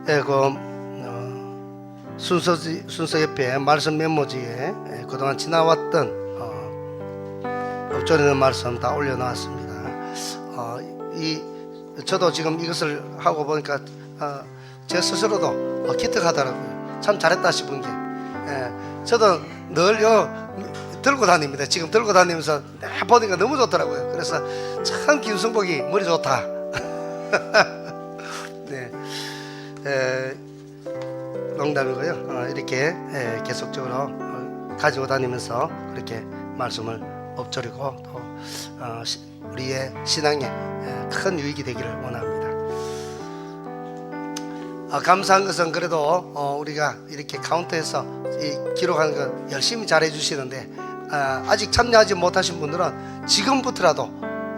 예, 순서 옆에 말씀 메모지에 그동안 지나왔던 엎드리는 말씀 다 올려놨습니다. 저도 지금 이것을 하고 보니까 제 스스로도 기특하더라고요. 참 잘했다 싶은 게, 저도 늘 들고 다닙니다. 지금 들고 다니면서 보니까 너무 좋더라고요. 그래서 참 김승복이 머리 좋다. 네, 농담이고요. 이렇게 계속적으로 가지고 다니면서 그렇게 말씀을 엎드리고 또 우리의 신앙에 큰 유익이 되기를 원합니다. 감사한 것은 그래도 우리가 이렇게 카운터에서 기록하는 거 열심히 잘 해주시는데 아직 참여하지 못하신 분들은 지금부터라도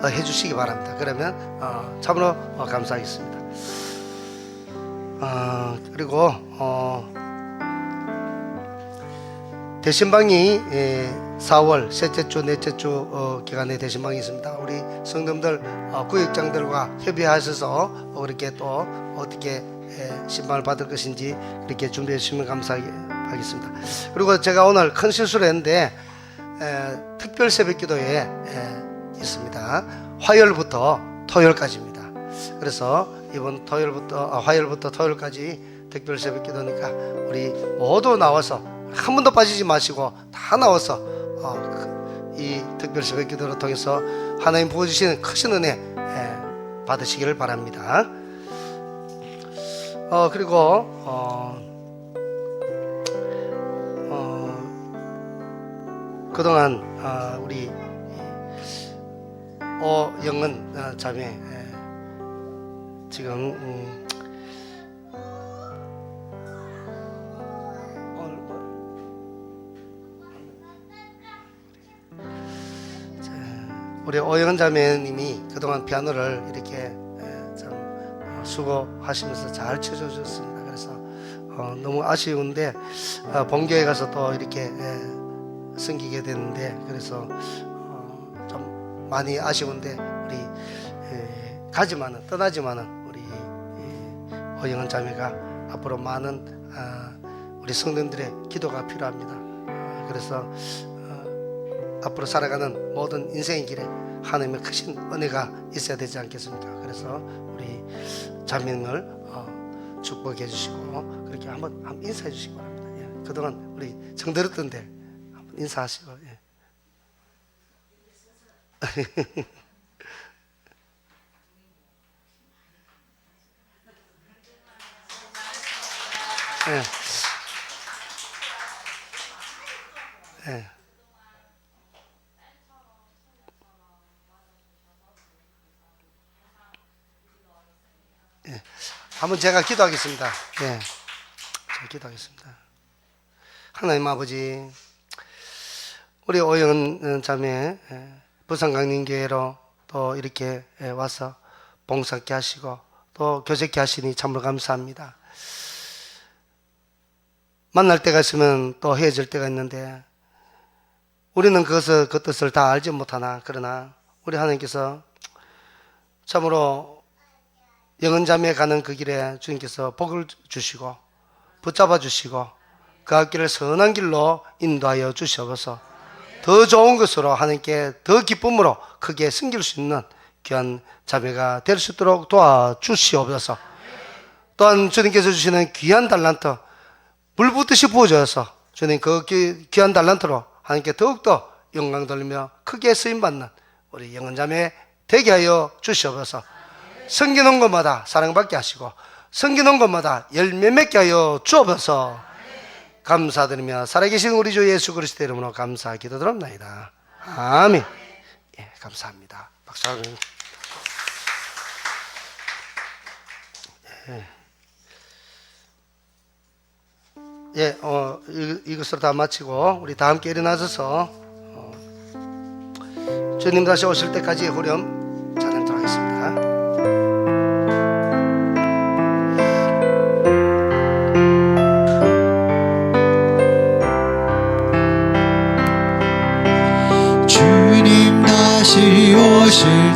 해주시기 바랍니다. 그러면 참으로 감사하겠습니다. 그리고 대신방이 4월 셋째 주 넷째 주 기간에 대신방이 있습니다. 우리 성도들 구역장들과 협의하셔서 그렇게 또 어떻게 신방을 받을 것인지 그렇게 준비해 주시면 감사하겠습니다. 그리고 제가 오늘 큰 실수를 했는데 특별 새벽기도에 있습니다. 화요일부터 토요일까지입니다. 그래서 이번 화요일부터 토요일까지 특별 새벽기도니까 우리 모두 나와서 한 번도 빠지지 마시고 다 나와서 이 특별 새벽기도를 통해서 하나님 부어주시는 크신 은혜 받으시기를 바랍니다. 그리고 그동안 우리 오영은 자매 지금 우리 오영은 자매님이 그동안 피아노를 이렇게 참 수고하시면서 잘 쳐주셨습니다. 그래서 너무 아쉬운데 본교에 가서 또 이렇게 섬기게 됐는데 그래서 좀 많이 아쉬운데 우리 떠나지만은 우리 오영은 자매가 앞으로 많은 우리 성도들의 기도가 필요합니다. 그래서 앞으로 살아가는 모든 인생의 길에 하나님의 크신 은혜가 있어야 되지 않겠습니까? 그래서 우리 자매님을 축복해 주시고 그렇게 한번 인사해 주시기 바랍니다. 예. 그동안 우리 정들었던데 한번 인사하시고. 예. 예. 예. 예. 한번 제가 기도하겠습니다. 예. 제가 기도하겠습니다. 하나님 아버지, 우리 오영은 자매 부산 강림교회로 또 이렇게 와서 봉사케 하시고 또 교제케 하시니 참으로 감사합니다. 만날 때가 있으면 또 헤어질 때가 있는데 우리는 그 뜻을 다 알지 못하나, 그러나 우리 하나님께서 참으로 영은자매에 가는 그 길에 주님께서 복을 주시고 붙잡아 주시고 그 길을 선한 길로 인도하여 주시옵소서. 더 좋은 것으로 하나님께 더 기쁨으로 크게 섬길 수 있는 귀한 자매가 될 수 있도록 도와주시옵소서. 또한 주님께서 주시는 귀한 달란트 물 붓듯이 부어져서 주님 그 귀한 달란트로 하나님께 더욱더 영광 돌리며 크게 쓰임받는 우리 영은자매 되게 하여 주시옵소서. 섬기는 것마다 사랑받게 하시고 섬기는 것마다 열매 맺게 하여 주옵소서. 감사드리며 살아계신 우리 주 예수 그리스도 이름으로 감사 기도드립나이다. 아멘. 예, 감사합니다. 박수. 예, 이것으로 다 마치고 우리 다 함께 일어나셔서 주님 다시 오실 때까지 후렴 찬양하도록 하겠습니다. 주님 다시 오실